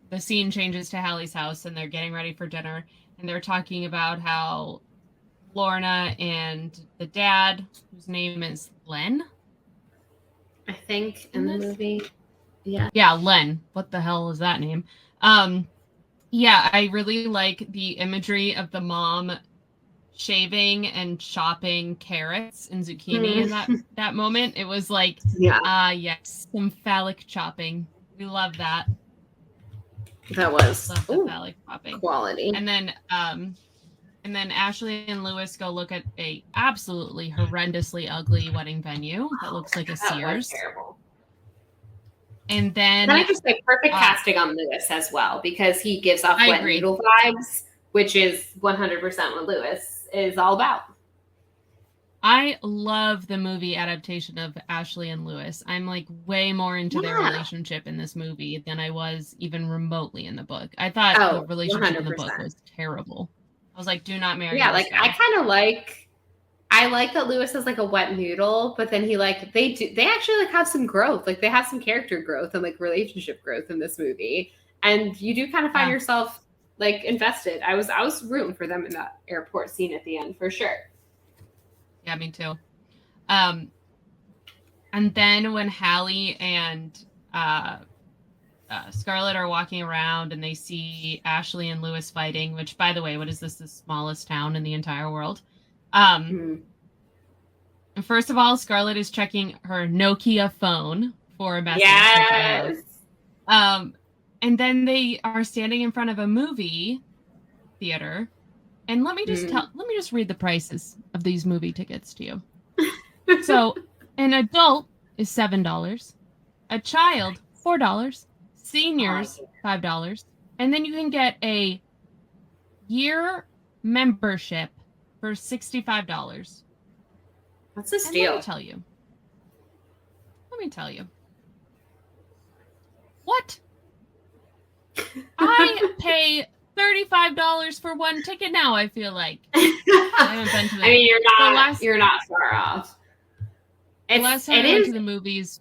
the scene changes to Hallie's house, and they're getting ready for dinner, and they're talking about how Lorna and the dad, whose name is Len, I think in the movie. Yeah. Yeah, Len. What the hell is that name? Yeah, I really like the imagery of the mom shaving and chopping carrots and zucchini in that moment. It was like, yes, some phallic chopping. We love that. That was love the phallic chopping quality. And then Ashley and Lewis go look at a absolutely horrendously ugly wedding venue that looks like a Sears. That was terrible. And then I just say perfect casting on Lewis as well, because he gives off wet noodle vibes, which is 100% what Lewis is all about. I love the movie adaptation of Ashley and Lewis. I'm like way more into their relationship in this movie than I was even remotely in the book. I thought the relationship 100%. In the book was terrible. I was like, do not marry. Yeah, like guy. I like that Lewis is like a wet noodle, but then they actually like have some growth. Like they have some character growth and like relationship growth in this movie. And you do kind of find yourself like invested. I was rooting for them in that airport scene at the end for sure. Yeah, me too. And then when Hallie and Scarlett are walking around and they see Ashley and Lewis fighting, which, by the way, what is this? The smallest town in the entire world. First of all, Scarlett is checking her Nokia phone for a message. Yes. And then they are standing in front of a movie theater. And let me just read the prices of these movie tickets to you. So an adult is $7, a child $4, seniors $5, and then you can get a year membership for $65. That's a steal. Let me tell you. What? I pay $35 for one ticket now, I feel like. I haven't been to that. I mean, you're not far off. The last time I went to the movies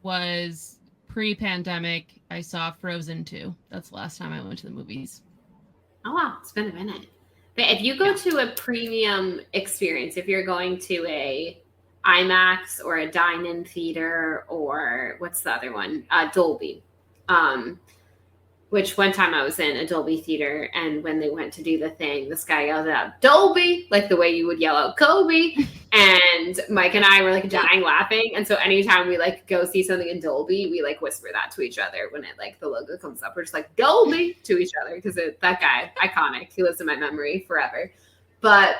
was pre-pandemic. I saw Frozen 2. That's the last time I went to the movies. Oh, wow. It's been a minute. But if you go to a premium experience, if you're going to a IMAX or a dine-in theater or what's the other one? Dolby. Which one time I was in a Dolby theater, and when they went to do the thing, this guy yelled out, Dolby, like the way you would yell out Kobe. And Mike and I were like dying laughing. And so anytime we like go see something in Dolby, we like whisper that to each other when it like the logo comes up. We're just like Dolby to each other because that guy, iconic. He lives in my memory forever. But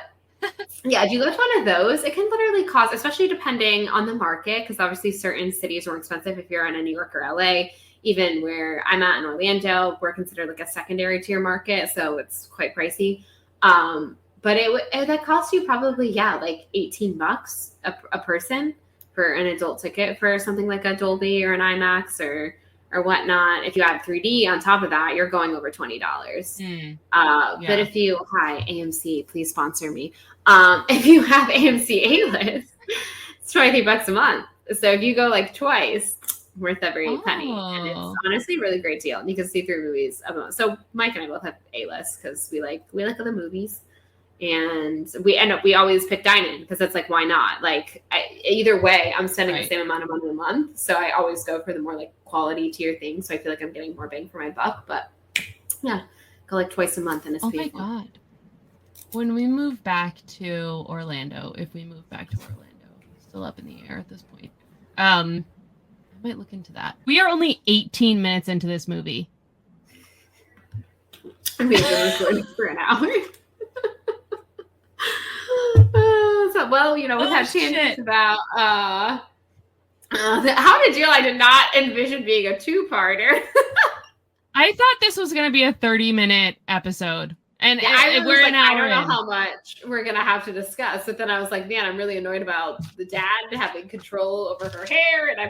yeah, if you go to one of those, it can literally cost, especially depending on the market, because obviously certain cities are more expensive if you're in a New York or LA. Even where I'm at in Orlando, we're considered like a secondary tier market, so it's quite pricey. But that costs you probably, like $18 a person for an adult ticket for something like a Dolby or an IMAX or whatnot. If you have 3D on top of that, you're going over $20. But if you, AMC, please sponsor me. If you have AMC A-list, it's $23 a month. So if you go like twice, worth every penny, and it's honestly a really great deal. And you can see through movies. So Mike and I both have A-list because we like the movies, and we always pick dine-in because it's like, why not? Like either way, I'm spending the same amount of money a month, so I always go for the more like quality tier things. So I feel like I'm getting more bang for my buck. But yeah, go like twice a month, and it's beautiful. My God! When we move back to Orlando, still up in the air at this point. I might look into that. We are only 18 minutes into this movie. I mean, we've been recording for an hour. We've had tangents about How to Deal. I did not envision being a two-parter. I thought this was going to be a 30-minute episode. And we're an hour in. I don't know how much we're going to have to discuss. But then I was like, man, I'm really annoyed about the dad having control over her hair. And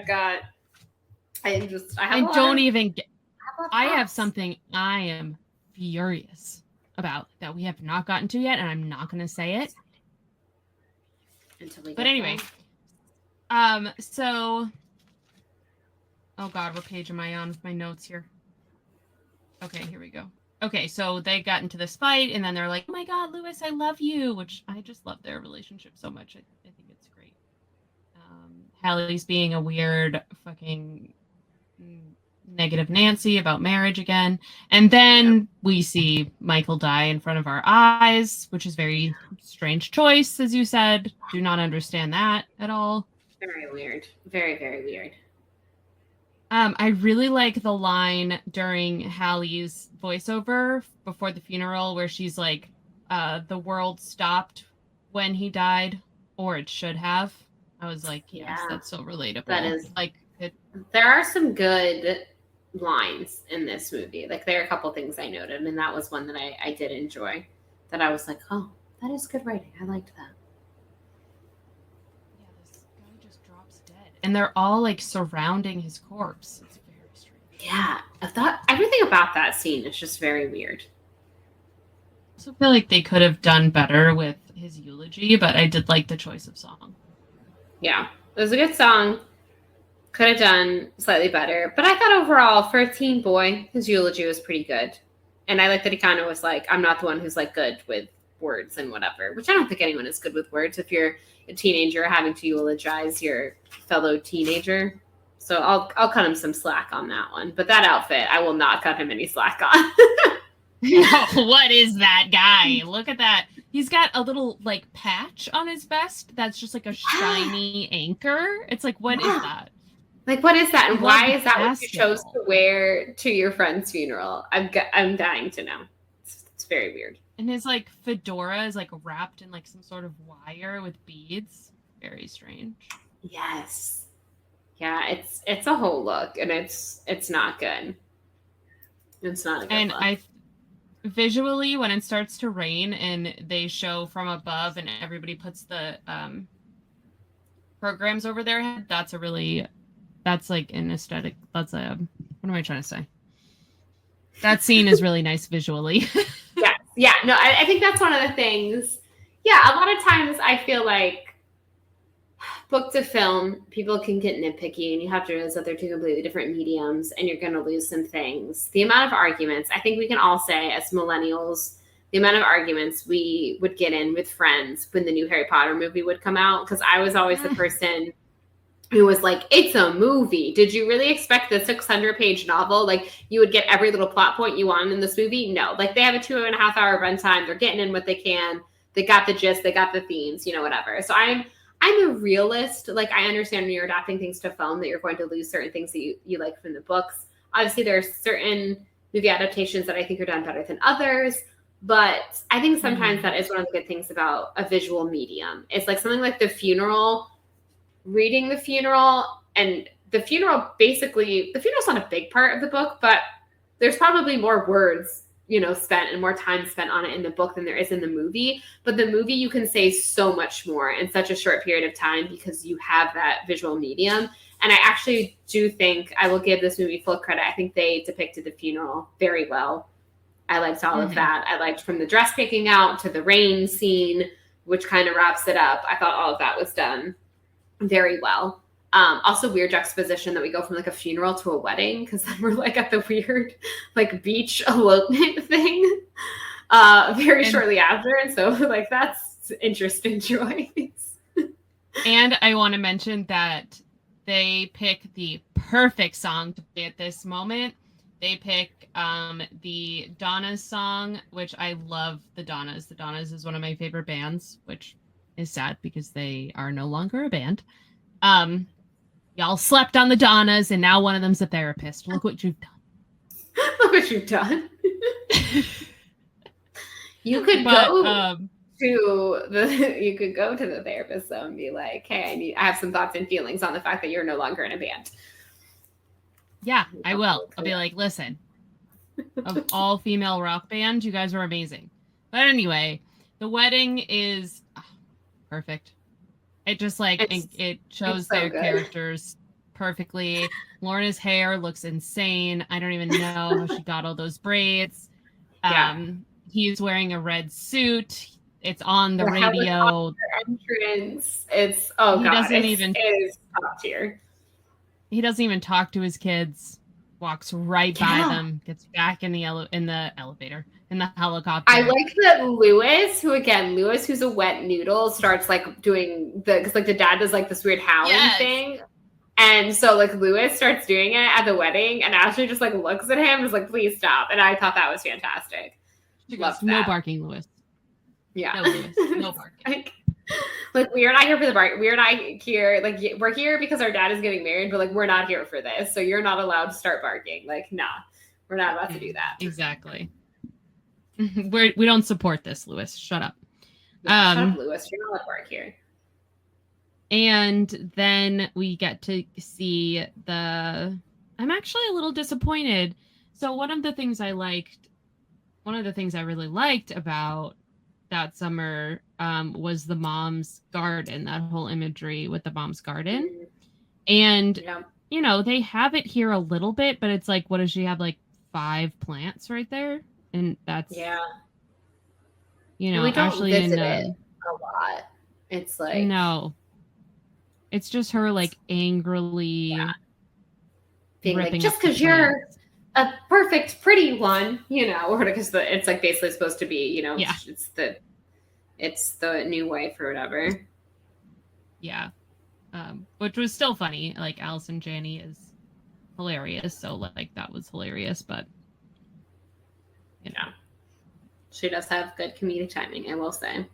I have something I am furious about that we have not gotten to yet, and I'm not going to say it. But anyway, so Oh God, what page am I on with my notes here? Okay, here we go. Okay, so they got into this fight, and then they're like, "Oh my God, Lewis, I love you," which I just love their relationship so much. I think it's great. Hallie's being a weird fucking negative Nancy about marriage again, and then we see Michael die in front of our eyes, which is very strange choice, as you said. Do not understand that at all. Very weird. Very, very weird. I really like the line during Hallie's voiceover before the funeral where she's like, the world stopped when he died, or it should have. I was like, yes, that's so relatable. That is like there are some good lines in this movie. Like there are a couple things I noted, and that was one that I did enjoy. That I was like, oh, that is good writing. I liked that. Yeah, this guy just drops dead, and they're all like surrounding his corpse. It's very strange. Yeah, I thought everything about that scene is just very weird. I also feel like they could have done better with his eulogy, but I did like the choice of song. Yeah, it was a good song. Could have done slightly better. But I thought overall, for a teen boy, his eulogy was pretty good. And I like that he kind of was like, I'm not the one who's like good with words and whatever, which I don't think anyone is good with words if you're a teenager having to eulogize your fellow teenager. So I'll cut him some slack on that one. But that outfit, I will not cut him any slack on. Oh, what is that guy? Look at that. He's got a little like patch on his vest that's just like a shiny anchor. It's like, what is that? Like, what is that? And why is that what you chose to wear to your friend's funeral? I'm dying to know. It's very weird. And his like fedora is like wrapped in like some sort of wire with beads. Very strange. Yes. Yeah, it's a whole look, and it's not good. It's not a good look. Visually, when it starts to rain and they show from above and everybody puts the programs over their head, that's like an aesthetic. What am I trying to say? That scene is really nice visually. Yeah. No, I think that's one of the things. Yeah, a lot of times I feel like book to film, people can get nitpicky, and you have to realize that they're two completely different mediums, and you're going to lose some things. The amount of arguments, I think we can all say as millennials, the amount of arguments we would get in with friends when the new Harry Potter movie would come out, because I was always the person who was like, it's a movie. Did you really expect the 600-page novel? Like, you would get every little plot point you want in this movie? No. Like, they have a 2.5-hour runtime. They're getting in what they can. They got the gist. They got the themes, whatever. So I'm a realist. Like, I understand when you're adapting things to film that you're going to lose certain things that you like from the books. Obviously, there are certain movie adaptations that I think are done better than others. But I think sometimes that is one of the good things about a visual medium. It's like something like The Funeral, reading The Funeral, and The Funeral, basically, The Funeral's not a big part of the book, but there's probably more words spent and more time spent on it in the book than there is in the movie. But the movie, you can say so much more in such a short period of time because you have that visual medium. And I actually do think I will give this movie full credit. I think they depicted the funeral very well. I liked all of that. I liked from the dress picking out to the rain scene, which kind of wraps it up. I thought all of that was done very well. Also weird juxtaposition that we go from like a funeral to a wedding, because then we're like at the weird like beach elopement thing shortly after, and so like that's interesting choice. And I want to mention that they pick the perfect song to play at this moment. They pick the Donnas song, which I love. The Donnas is one of my favorite bands, which is sad because they are no longer a band. Y'all slept on the Donnas, and now one of them's a therapist. Look what you've done. Look what you've done. You could go to the therapist though and be like, hey, I have some thoughts and feelings on the fact that you're no longer in a band. Yeah, I will. I'll be like, listen, of all female rock band, you guys were amazing. But anyway, the wedding is perfect. It just it shows their characters perfectly. Lorna's hair looks insane. I don't even know how she got all those braids. He's wearing a red suit. It's on the radio. Entrance. It's God. It is top tier. he doesn't even talk to his kids. Walks right by them. Gets back in the elevator, in the helicopter. I like that Lewis, who's a wet noodle, starts like doing because like the dad does like this weird howling thing. And so like Lewis starts doing it at the wedding, and Ashley just like looks at him and is like, please stop. And I thought that was fantastic. She goes, no barking, Lewis. Yeah. No, Lewis. No barking. Like we are not here for the bark. We're not here. Like we're here because our dad is getting married, but like we're not here for this. So you're not allowed to start barking. Like, nah, we're not about to do that. Exactly. We don't support this, Lewis. Shut up. Yeah, shut up, Lewis. You're not allowed to bark here. And then we get to see I'm actually a little disappointed. So one of the things I really liked about that summer was the mom's garden, that whole imagery with the mom's garden. And, you know, they have it here a little bit, but it's like, what does she have? Like 5 plants right there? And that's, you know, and we don't Ashley visit it a lot. It's like, no. It's just her like angrily being like, just because you're a perfect, pretty one, you know, or because it's like basically supposed to be, you know, it's the new wife or whatever. Yeah, which was still funny. Like Allison Janney is hilarious, so like that was hilarious. But you know, she does have good comedic timing, I will say.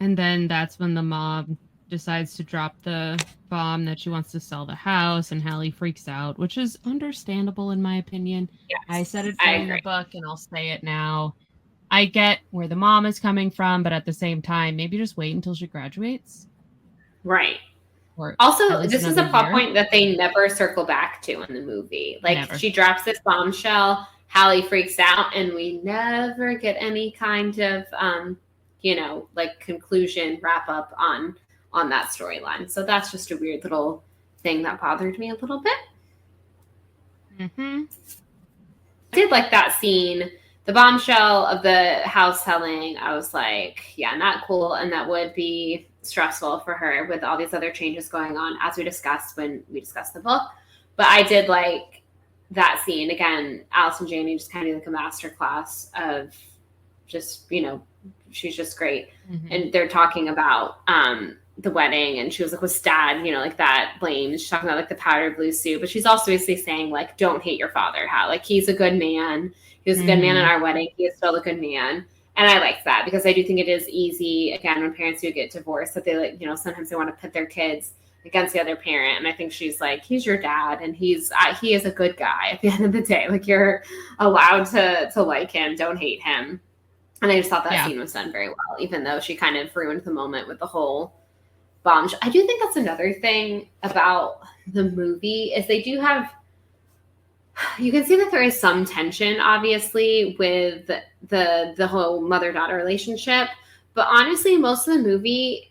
And then that's when the mom decides to drop the bomb that she wants to sell the house, and Hallie freaks out, which is understandable in my opinion. Yes, I said it in the book and I'll say it now. I get where the mom is coming from, but at the same time, maybe just wait until she graduates. Right. Or also, this is a plot point that they never circle back to in the movie. Like she drops this bombshell, Hallie freaks out, and we never get any kind of you know, like conclusion, wrap up on that storyline. So that's just a weird little thing that bothered me a little bit. I did like that scene, the bombshell of the house selling. I was like, yeah, not cool. And that would be stressful for her with all these other changes going on, as we discussed when we discussed the book. But I did like that scene. Again, Allison Janney just kind of like a masterclass of just, you know, she's just great. And they're talking about the wedding, and she was like, was dad, you know, like that blame. She's talking about like the powder blue suit, but she's also basically saying like, don't hate your father. How like he's a good man. He was a good man in our wedding. He is still a good man. And I like that because I do think it is easy, again, when parents do get divorced, that they like, you know, sometimes they want to pit their kids against the other parent. And I think she's like, he's your dad, and he is a good guy at the end of the day. Like you're allowed to like him. Don't hate him. And I just thought that scene was done very well, even though she kind of ruined the moment with the whole bombshell. I do think that's another thing about the movie is they do have, you can see that there is some tension, obviously, with the whole mother-daughter relationship. But honestly, most of the movie,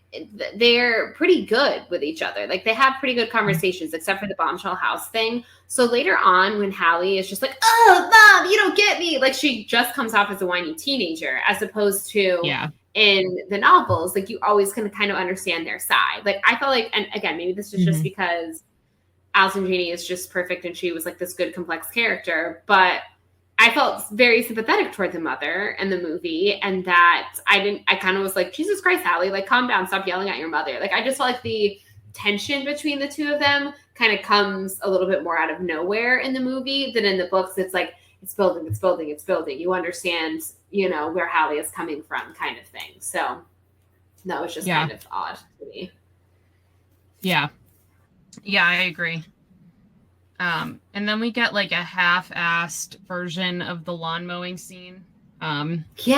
they're pretty good with each other. Like they have pretty good conversations, except for the bombshell house thing. So later on, when Hallie is just like, oh, Mom, you don't get me. Like she just comes off as a whiny teenager, as opposed to in the novels, like you always can kind of understand their side. Like I felt like, and again, maybe this is just because Allison Janney is just perfect and she was like this good, complex character, but I felt very sympathetic toward the mother in the movie, and that I kind of was like, Jesus Christ, Hallie, like calm down, stop yelling at your mother. Like I just felt like the tension between the two of them kind of comes a little bit more out of nowhere in the movie than in the books. It's like, it's building, it's building, it's building. You understand, you know, where Hallie is coming from kind of thing. So that was just kind of odd to me. Yeah. Yeah, I agree. And then we get like a half-assed version of the lawn mowing scene. She's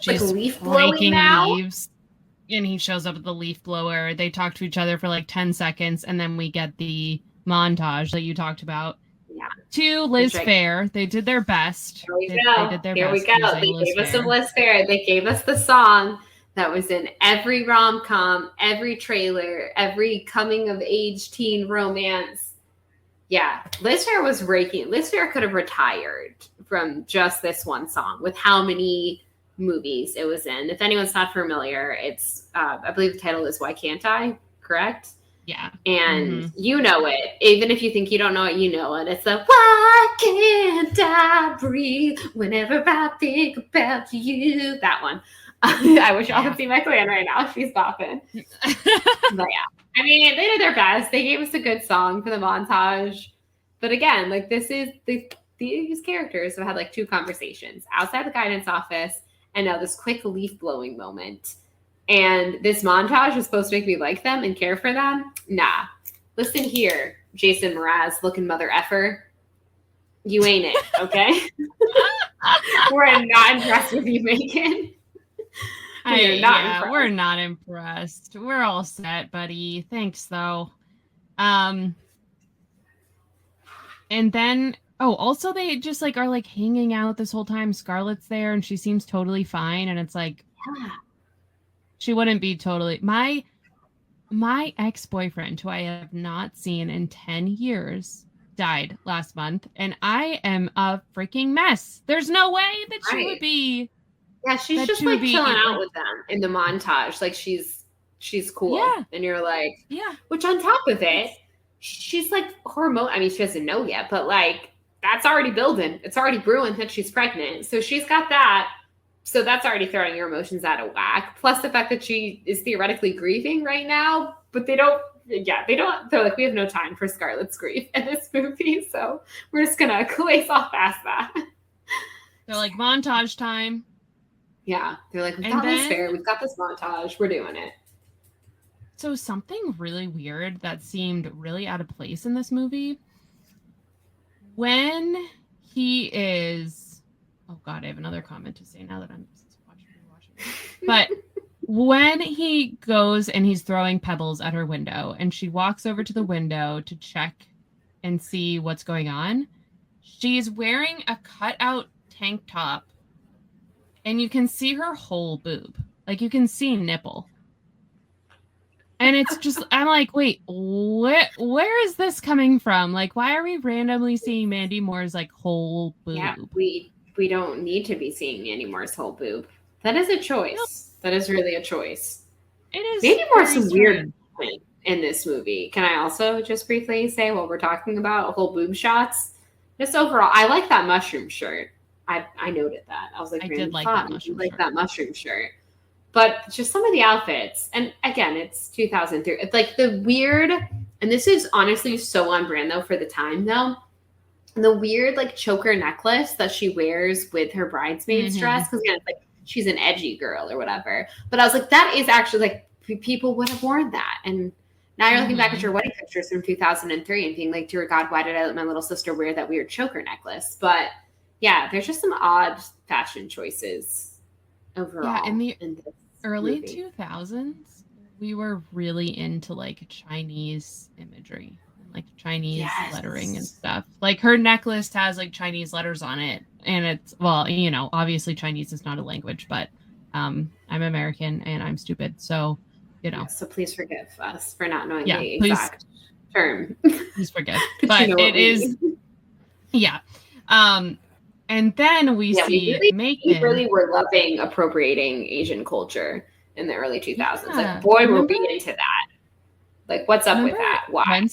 like leaf blowing now. Leaves, and he shows up with the leaf blower. They talk to each other for like 10 seconds, and then we get the montage that you talked about. Yeah. To Liz Phair. They did their best. Here we go. They gave us some Liz Phair. They gave us the song that was in every rom-com, every trailer, every coming-of-age teen romance. Yeah, Liz Phair was raking. Liz Phair could have retired from just this one song with how many movies it was in. If anyone's not familiar, it's I believe the title is Why Can't I? Correct? Yeah. And you know it. Even if you think you don't know it, you know it. It's the why can't I breathe whenever I think about you? That one. I wish y'all could see my clan right now. She's bopping. But yeah. I mean, they did their best. They gave us a good song for the montage. But again, like this is these characters have had like 2 conversations outside the guidance office and now this quick leaf blowing moment. And this montage is supposed to make me like them and care for them. Nah. Listen here, Jason Mraz looking mother effer. You ain't it, okay? We're not impressed with you, Megan. We're not impressed. We're all set, buddy. Thanks, though. And then, also they just like are like hanging out this whole time. Scarlett's there, and she seems totally fine. And it's like, she wouldn't be totally. My ex-boyfriend, who I have not seen in 10 years, died last month, and I am a freaking mess. There's no way that she would be. Yeah, she's just like chilling out with them in the montage. Like she's cool. Yeah. And you're like, yeah. Which on top of it, she's like hormone. I mean, she doesn't know yet, but like that's already building. It's already brewing that she's pregnant. So she's got that. So that's already throwing your emotions out of whack. Plus the fact that she is theoretically grieving right now, but they don't. They're like, we have no time for Scarlett's grief in this movie. So we're just going to glaze off past that. They're like, montage time. Yeah. They're like, we've got this fair. We've got this montage. We're doing it. So something really weird that seemed really out of place in this movie. When he is... Oh, God, I have another comment to say now that I'm watching. But when he goes and he's throwing pebbles at her window and she walks over to the window to check and see what's going on, she's wearing a cutout tank top and you can see her whole boob. Like, you can see nipple. And it's just, I'm like, wait, where is this coming from? Like, why are we randomly seeing Mandy Moore's, like, whole boob? Yeah, we don't need to be seeing Mandy Moore's whole boob. That is a choice. That is really a choice. It is. Mandy Moore's some weird in this movie. Can I also just briefly say, while we're talking about whole boob shots, just overall, I like that mushroom shirt. I noted that. I was like, I did like that mushroom shirt. That mushroom shirt. But just some of the outfits, and again, it's 2003. It's like the weird, and this is honestly so on brand though for the time though. The weird like choker necklace that she wears with her bridesmaid's dress, because again, it's like she's an edgy girl or whatever. But I was like, that is actually like people would have worn that. And now you're looking back at your wedding pictures from 2003 and being like, dear God, why did I let my little sister wear that weird choker necklace? But yeah, there's just some odd fashion choices overall. Yeah, in the early 2000s, we were really into like Chinese imagery, like Chinese lettering and stuff. Like her necklace has like Chinese letters on it, and it's, well, you know, obviously Chinese is not a language, but I'm American and I'm stupid, so you know. So please forgive us for not knowing the exact term. Please forgive, but it is. Yeah. And then we see we really were loving appropriating Asian culture in the early 2000s. Yeah. Like, boy, were we into that. Like, what's up with that? Why?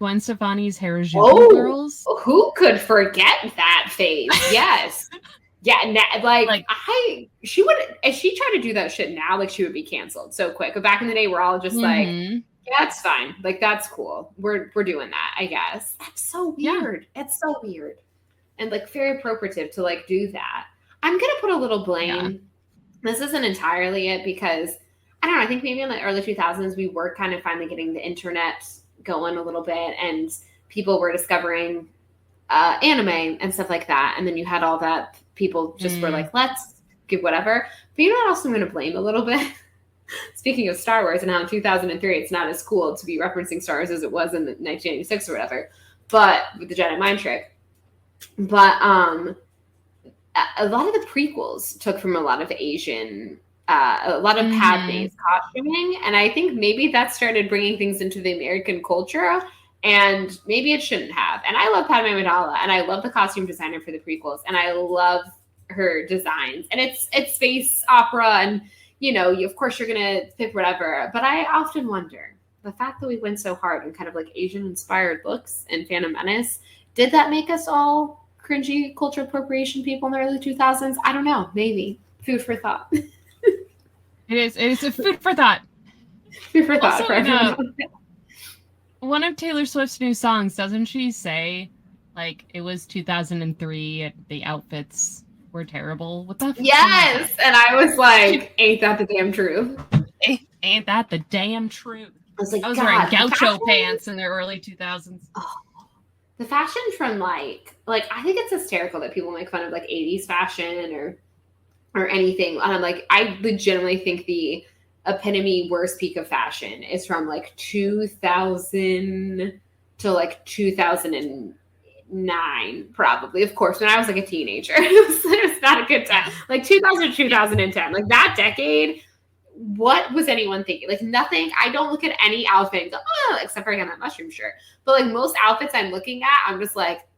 Gwen Stefani's Harajuku girls. Who could forget that phase? Yes. Yeah, she would, if she tried to do that shit now, like she would be canceled so quick. But back in the day, we're all just like, yeah, it's fine. Like, that's cool. We're doing that, I guess. That's so weird. Yeah. It's so weird. And like very appropriative to like do that. I'm going to put a little blame. Yeah. This isn't entirely it because I don't know. I think maybe in the early 2000s, we were kind of finally getting the internet going a little bit and people were discovering anime and stuff like that. And then you had all that people just were like, let's give whatever. But you know what else I'm going to blame a little bit? Speaking of Star Wars and how in 2003, it's not as cool to be referencing Star Wars as it was in 1986 or whatever, but with the Jedi mind trick. But a lot of the prequels took from a lot of Asian, a lot of Padme's costuming. And I think maybe that started bringing things into the American culture. And maybe it shouldn't have. And I love Padme Amidala. And I love the costume designer for the prequels. And I love her designs. And it's space opera. And, you know, of course, you're going to pick whatever. But I often wonder, the fact that we went so hard on kind of like Asian inspired looks in Phantom Menace, did that make us all cringy cultural appropriation people in the early 2000s? I don't know. Maybe. Food for thought. It is a food for thought. Food for thought Also, for everyone. One of Taylor Swift's new songs, doesn't she say, like, it was 2003 and the outfits were terrible? What the fuck? Yes! And I was like, ain't that the damn truth? Ain't that the damn truth? I was like, I was God, wearing gaucho pants in the early 2000s. Oh, the fashion from like I think it's hysterical that people make fun of like 80s fashion or anything. And I'm like, I legitimately think the epitome worst peak of fashion is from like 2000 to like 2009, probably. Of course, when I was like a teenager, it was not a good time. Like 2000 to 2010, like that decade. What was anyone thinking? Like nothing. I don't look at any outfit and go, oh, except for again that mushroom shirt. But like most outfits I'm looking at, I'm just like,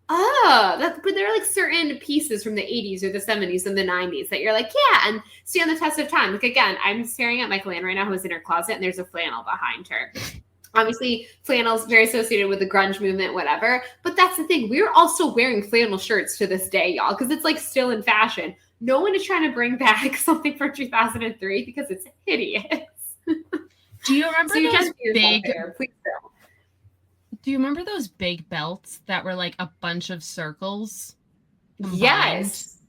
oh, but there are like certain pieces from the 80s or the 70s and the 90s that you're like, yeah, and stand the test of time. Like again, I'm staring at Michael Ann right now, who's in her closet, and there's a flannel behind her. Obviously, flannel's very associated with the grunge movement, whatever. But that's the thing. We're also wearing flannel shirts to this day, y'all, because it's like still in fashion. No one is trying to bring back something from 2003 because it's hideous. Do you remember those big? Please don't. Do you remember those big belts that were like a bunch of circles? Combined? Yes,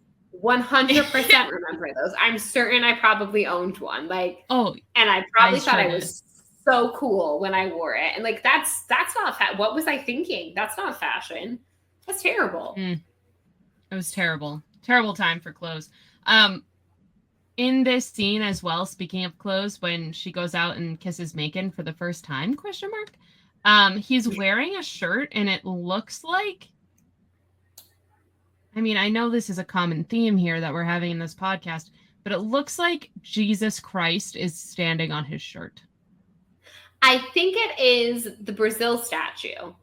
100% remember those. I'm certain I probably owned one. Like, and I probably thought I was so cool when I wore it. And like, that's not what was I thinking? That's not fashion. That's terrible. It was terrible. Terrible time for clothes. In this scene as well, speaking of clothes, when she goes out and kisses Macon for the first time, ? He's wearing a shirt and it looks like, I mean, I know this is a common theme here that we're having in this podcast, but it looks like Jesus Christ is standing on his shirt. I think it is the Brazil statue.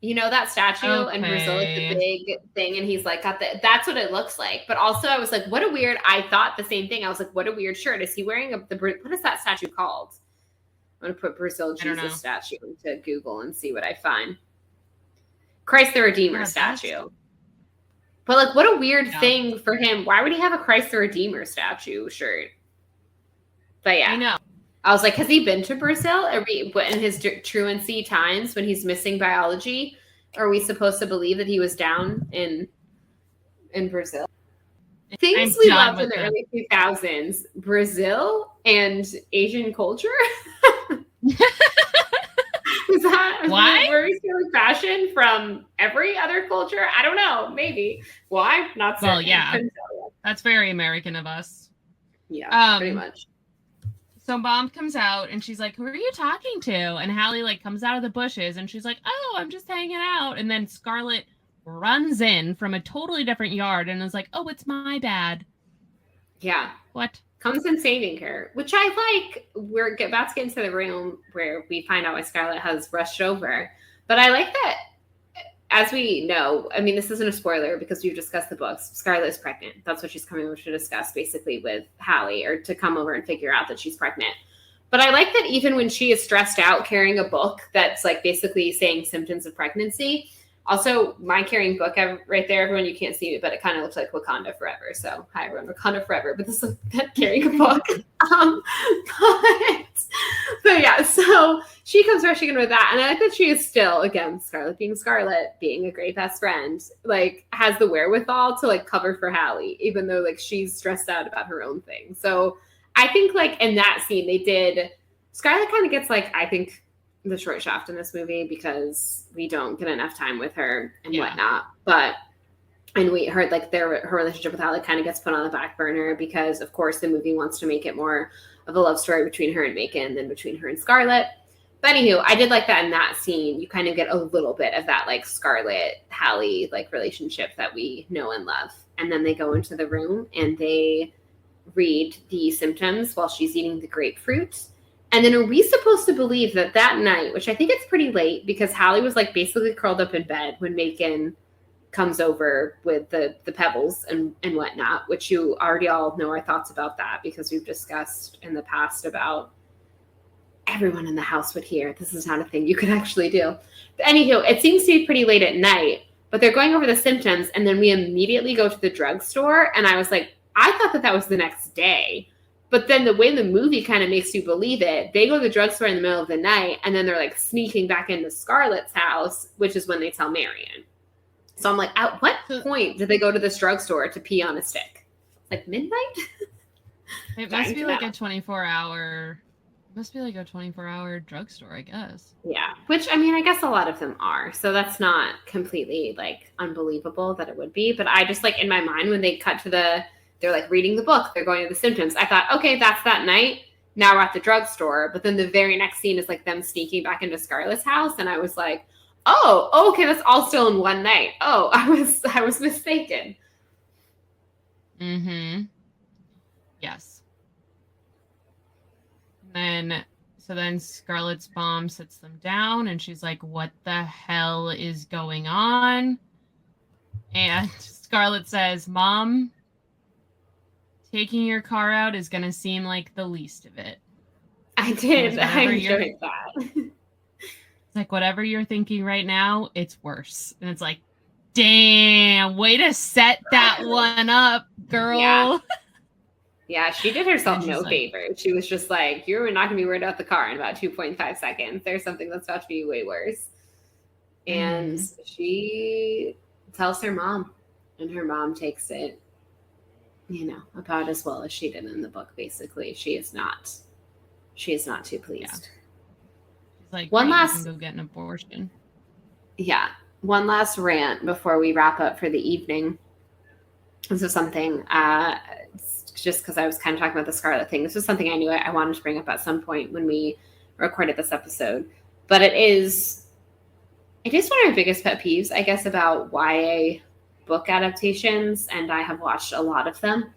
You know that statue in Brazil, like the big thing, and he's like got that's what it looks like. But also I was like, what a weird, I thought the same thing. I was like, what a weird shirt. Is he wearing what is that statue called? I'm going to put Brazil Jesus statue into Google and see what I find. Christ the Redeemer statue. But like, what a weird thing for him. Why would he have a Christ the Redeemer statue shirt? But yeah. I know. I was like, has he been to Brazil in his truancy times when he's missing biology? Are we supposed to believe that he was down in Brazil? Things we loved in the early 2000s, Brazil and Asian culture. Is that why we're stealing fashion from every other culture? I don't know. Maybe. Why? Not so. Well, yeah. That's very American of us. Yeah, pretty much. So Mom comes out and she's like, who are you talking to? And Hallie like comes out of the bushes and she's like, oh, I'm just hanging out. And then Scarlett runs in from a totally different yard and is like, oh, it's my bad. Yeah. What? Comes in saving her, which I like. We're about to get into the room where we find out why Scarlett has rushed over. But I like that, as we know, I mean, this isn't a spoiler because we've discussed the books. Scarlett is pregnant. That's what she's coming over to discuss, basically, with Hallie, or to come over and figure out that she's pregnant. But I like that even when she is stressed out carrying a book that's like basically saying symptoms of pregnancy. Also, my carrying book right there, everyone, you can't see it, but it kind of looks like Wakanda Forever. So, hi, everyone, Wakanda Forever. But this is carrying a book. But yeah, so she comes rushing in with that. And I like that she is still, again, Scarlett, being a great best friend, like has the wherewithal to like cover for Hallie, even though like she's stressed out about her own thing. So I think like in that scene, Scarlett kind of gets like, I think, the short shaft in this movie because we don't get enough time with her and whatnot. And we heard like her relationship with Hallie kind of gets put on the back burner because of course the movie wants to make it more of a love story between her and Macon than between her and Scarlett. But anywho, I did like that in that scene. You kind of get a little bit of that like Scarlett Hallie like relationship that we know and love. And then they go into the room and they read the symptoms while she's eating the grapefruit. And then are we supposed to believe that night, which I think it's pretty late because Hallie was like basically curled up in bed when Macon comes over with the pebbles and whatnot, which you already all know our thoughts about that because we've discussed in the past about everyone in the house would hear. This is not a thing you could actually do. But anywho, it seems to be pretty late at night, but they're going over the symptoms, and then we immediately go to the drugstore, and I was like, I thought that was the next day. But then the way the movie kind of makes you believe it, they go to the drugstore in the middle of the night, and then they're like sneaking back into Scarlett's house, which is when they tell Marion. So I'm like, at what point did they go to this drugstore to pee on a stick? Like midnight? It must be like a 24-hour. Must be like a 24-hour drugstore, I guess. Yeah, which, I mean, I guess a lot of them are. So that's not completely, like, unbelievable that it would be. But I just, like, in my mind, when they cut to they're, like, reading the book, they're going to the symptoms, I thought, okay, that's that night. Now we're at the drugstore. But then the very next scene is, like, them sneaking back into Scarlett's house. And I was like, oh, okay, that's all still in one night. Oh, I was mistaken. Mm-hmm. Yes. Then Scarlett's mom sits them down, and she's like, what the hell is going on? And Scarlett says, Mom, taking your car out is going to seem like the least of it. I did. I enjoyed that. It's like, whatever you're thinking right now, it's worse. And it's like, damn, way to set that one up, girl. Yeah. Yeah, she did herself no favor. She was just like, you're not going to be worried about the car in about 2.5 seconds. There's something that's about to be way worse. And she tells her mom, and her mom takes it, about as well as she did in the book, basically. She is not too pleased. Yeah. She's like, you can go get an abortion. Yeah. One last rant before we wrap up for the evening. This is something, just because I was kind of talking about the Scarlett thing. This was something I knew I wanted to bring up at some point when we recorded this episode. But it is one of my biggest pet peeves, I guess, about YA book adaptations, and I have watched a lot of them,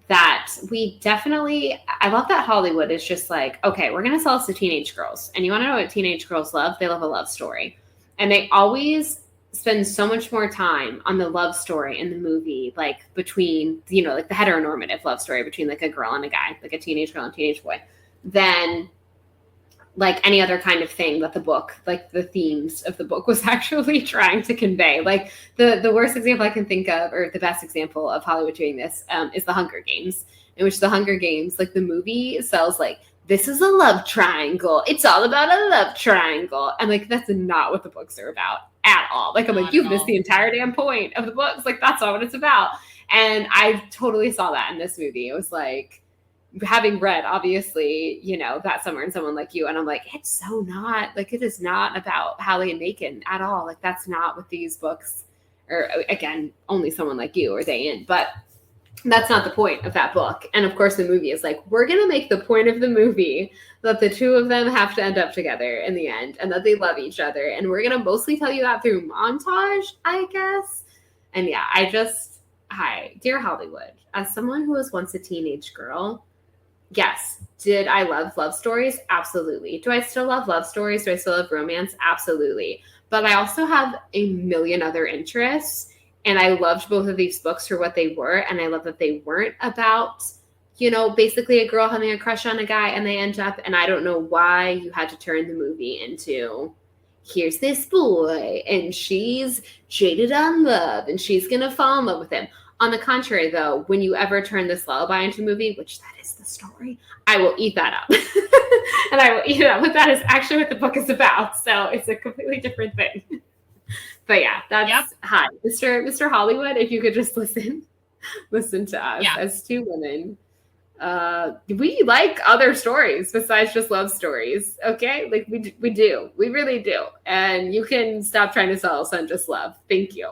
that I love that Hollywood is just like, okay, we're going to sell this to teenage girls. And you want to know what teenage girls love? They love a love story. And they always spend so much more time on the love story in the movie, like between, like the heteronormative love story between like a girl and a guy, like a teenage girl and teenage boy, than like any other kind of thing that the book, like the themes of the book was actually trying to convey. Like the worst example I can think of, or the best example of Hollywood doing this, is the Hunger Games, in which the Hunger Games, like the movie sells like, this is a love triangle. It's all about a love triangle. And like, that's not what the books are about at all. Like, I'm like, you've missed the entire damn point of the books. Like, that's not what it's about. And I totally saw that in this movie. It was like, having read, obviously, That Summer and Someone Like You. And I'm like, it's so not, like, it is not about Hallie and Macon at all. Like, that's not what these books, or again, only Someone Like You or They In, but that's not the point of that book. And of course the movie is like, we're going to make the point of the movie that the two of them have to end up together in the end, and that they love each other. And we're going to mostly tell you that through montage, I guess. And yeah, hi, dear Hollywood, as someone who was once a teenage girl, yes, did I love love stories? Absolutely. Do I still love love stories? Do I still love romance? Absolutely. But I also have a million other interests. And I loved both of these books for what they were. And I love that they weren't about, basically a girl having a crush on a guy and they end up, and I don't know why you had to turn the movie into, here's this boy and she's jaded on love and she's going to fall in love with him. On the contrary, though, when you ever turn this lullaby into a movie, which that is the story, I will eat that up. And I will eat it up. But that is actually what the book is about. So it's a completely different thing. But yeah, that's hi, Mr. Hollywood. If you could just listen to us as two women. We like other stories besides just love stories. Okay, like we do, we really do. And you can stop trying to sell us on just love. Thank you.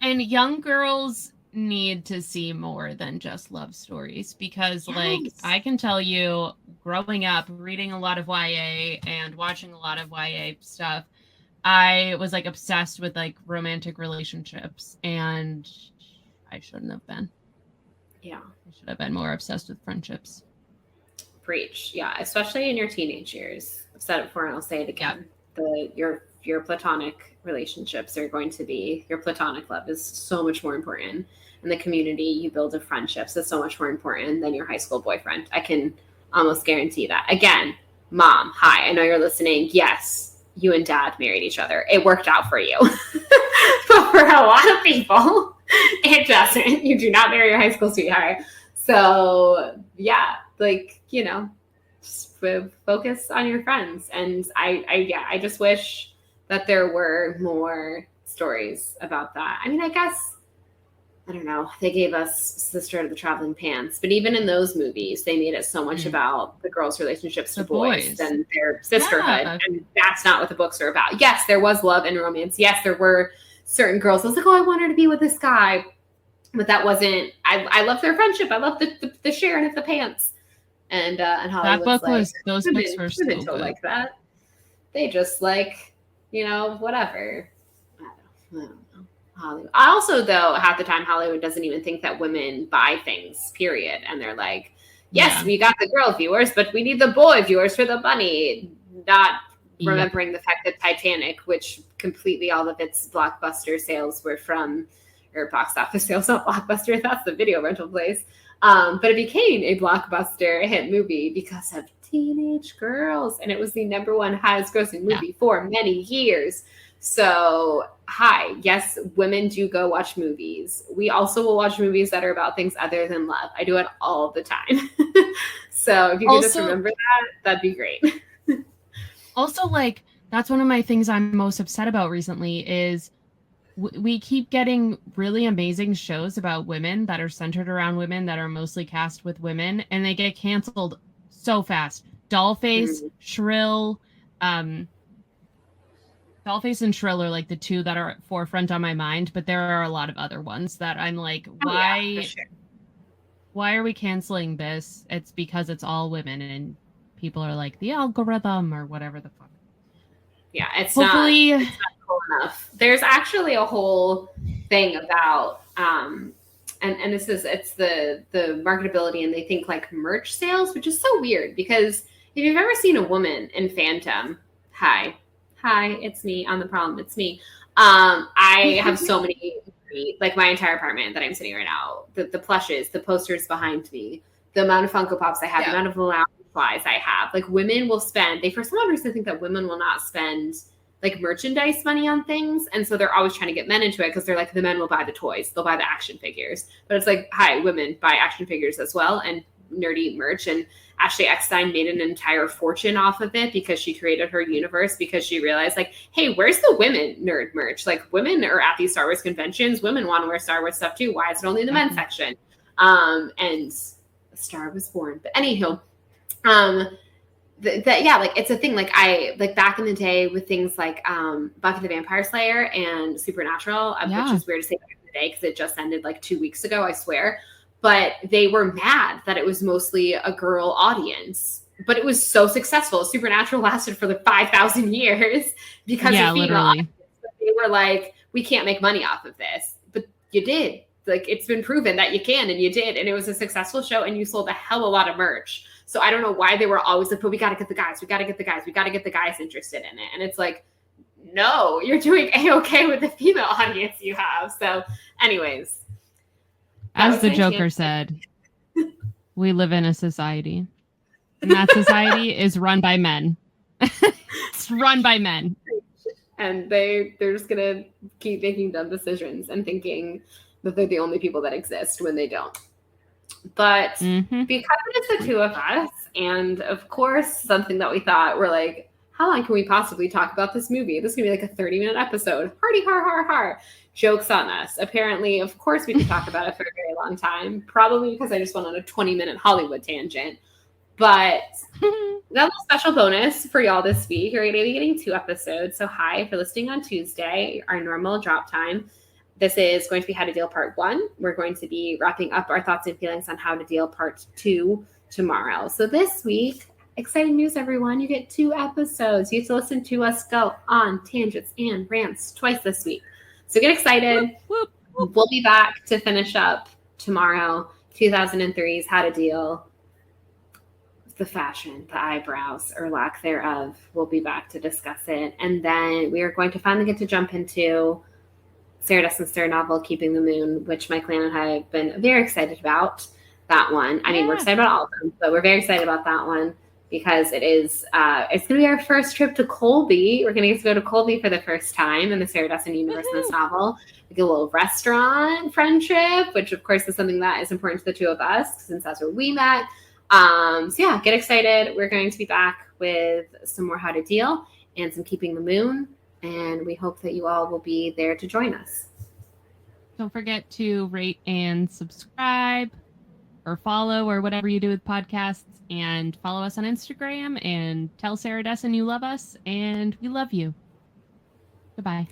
And young girls need to see more than just love stories, because like I can tell you, growing up, reading a lot of YA and watching a lot of YA stuff, I was like obsessed with like romantic relationships, and I shouldn't have been. Yeah. I should have been more obsessed with friendships. Preach. Yeah. Especially in your teenage years. I've said it before and I'll say it again. Your platonic relationships are going to be, your platonic love is so much more important. And the community you build of friendships is so much more important than your high school boyfriend. I can almost guarantee that. Again, Mom, hi, I know you're listening. Yes, you and Dad married each other. It worked out for you. But for a lot of people, it doesn't. You do not marry your high school sweetheart. So, yeah, like, you know, just focus on your friends. And I just wish that there were more stories about that. I mean, I guess, I don't know, they gave us Sister of the Traveling Pants, but even in those movies, they made it so much about the girls' relationships to boys and their sisterhood. Yeah. And that's not what the books are about. Yes, there was love and romance. Yes, there were certain girls. I was like, oh, I want her to be with this guy. But that wasn't, I love their friendship. I love the sharing of the pants. And Hollywood's that book like, was, those books were so good. Like that. They just like, you know, whatever. I don't know. Hollywood. Also, though, half the time Hollywood doesn't even think that women buy things, period. And they're like, yes, we got the girl viewers, but we need the boy viewers for the money. Not remembering the fact that Titanic, which completely all of its blockbuster sales were from, or box office sales, not Blockbuster, that's the video rental place. But it became a blockbuster hit movie because of teenage girls. And it was the #1 highest grossing movie for many years. So, hi, yes, women do go watch movies. We also will watch movies that are about things other than love. I do it all the time. So if you could just remember that, that'd be great. Also, like, that's one of my things I'm most upset about recently is we keep getting really amazing shows about women that are centered around women that are mostly cast with women, and they get canceled so fast. Dollface, Shrill, Dollface and Shrill are like the two that are forefront on my mind, but there are a lot of other ones that I'm like, why are we canceling this? It's because it's all women, and people are like, the algorithm or whatever the fuck. Yeah, it's not cool enough. There's actually a whole thing about and it's the marketability, and they think like merch sales, which is so weird because if you've ever seen a woman in Phantom, hi, it's me on the problem. It's me. I have so many, like my entire apartment that I'm sitting right now, the plushes, the posters behind me, the amount of Funko Pops I have, the amount of lounge flies I have. Like women will spend, they for some odd reason think that women will not spend like merchandise money on things. And so they're always trying to get men into it because they're like, the men will buy the toys, they'll buy the action figures. But it's like, hi, women buy action figures as well and nerdy merch. And Ashley Eckstein made an entire fortune off of it because she created her universe because she realized like, hey, where's the women nerd merch? Like women are at these Star Wars conventions. Women want to wear Star Wars stuff too. Why is it only in the men's section? And a star was born. But anywho, like it's a thing. Like I like back in the day with things like Buffy the Vampire Slayer and Supernatural, which is weird to say back in the day because it just ended like 2 weeks ago, I swear. But they were mad that it was mostly a girl audience. But it was so successful. Supernatural lasted for like 5,000 years because of female audience. But they were like, we can't make money off of this. But you did. Like, it's been proven that you can, and you did. And it was a successful show, and you sold a hell of a lot of merch. So I don't know why they were always like, but we got to get the guys. We got to get the guys. We got to get the guys interested in it. And it's like, no, you're doing A-okay with the female audience you have. So anyways. As the Joker said, we live in a society, and that society is run by men. It's run by men. And they're just going to keep making dumb decisions and thinking that they're the only people that exist when they don't. But because it's the two of us, and of course, something that we thought we're like, how long can we possibly talk about this movie? This is going to be like a 30-minute episode. Hardy, har. Jokes on us. Apparently, of course, we could talk about it for a very long time. Probably because I just went on a 20-minute Hollywood tangent. But that's a special bonus for y'all this week. You're going to be getting 2 episodes. So hi, if you're listening on Tuesday, our normal drop time. This is going to be How to Deal Part 1. We're going to be wrapping up our thoughts and feelings on How to Deal Part 2 tomorrow. So this week, exciting news, everyone. You get 2 episodes. You get to listen to us go on tangents and rants twice this week. So get excited. Whoop, whoop. We'll be back to finish up tomorrow, 2003's How to Deal with the fashion, the eyebrows, or lack thereof. We'll be back to discuss it. And then we are going to finally get to jump into Sarah Destin Stern novel, Keeping the Moon, which my clan and I have been very excited about. That one. I mean, we're excited about all of them, but we're very excited about that one. because it's going to be our first trip to Colby. We're going to get to go to Colby for the first time in the Sarah Dessen universe in this novel. Like a little restaurant friendship, which of course is something that is important to the two of us since that's where we met. So yeah, get excited. We're going to be back with some more How to Deal and some Keeping the Moon. And we hope that you all will be there to join us. Don't forget to rate and subscribe or follow or whatever you do with podcasts, and follow us on Instagram and tell Sarah Dessen you love us and we love you. Goodbye.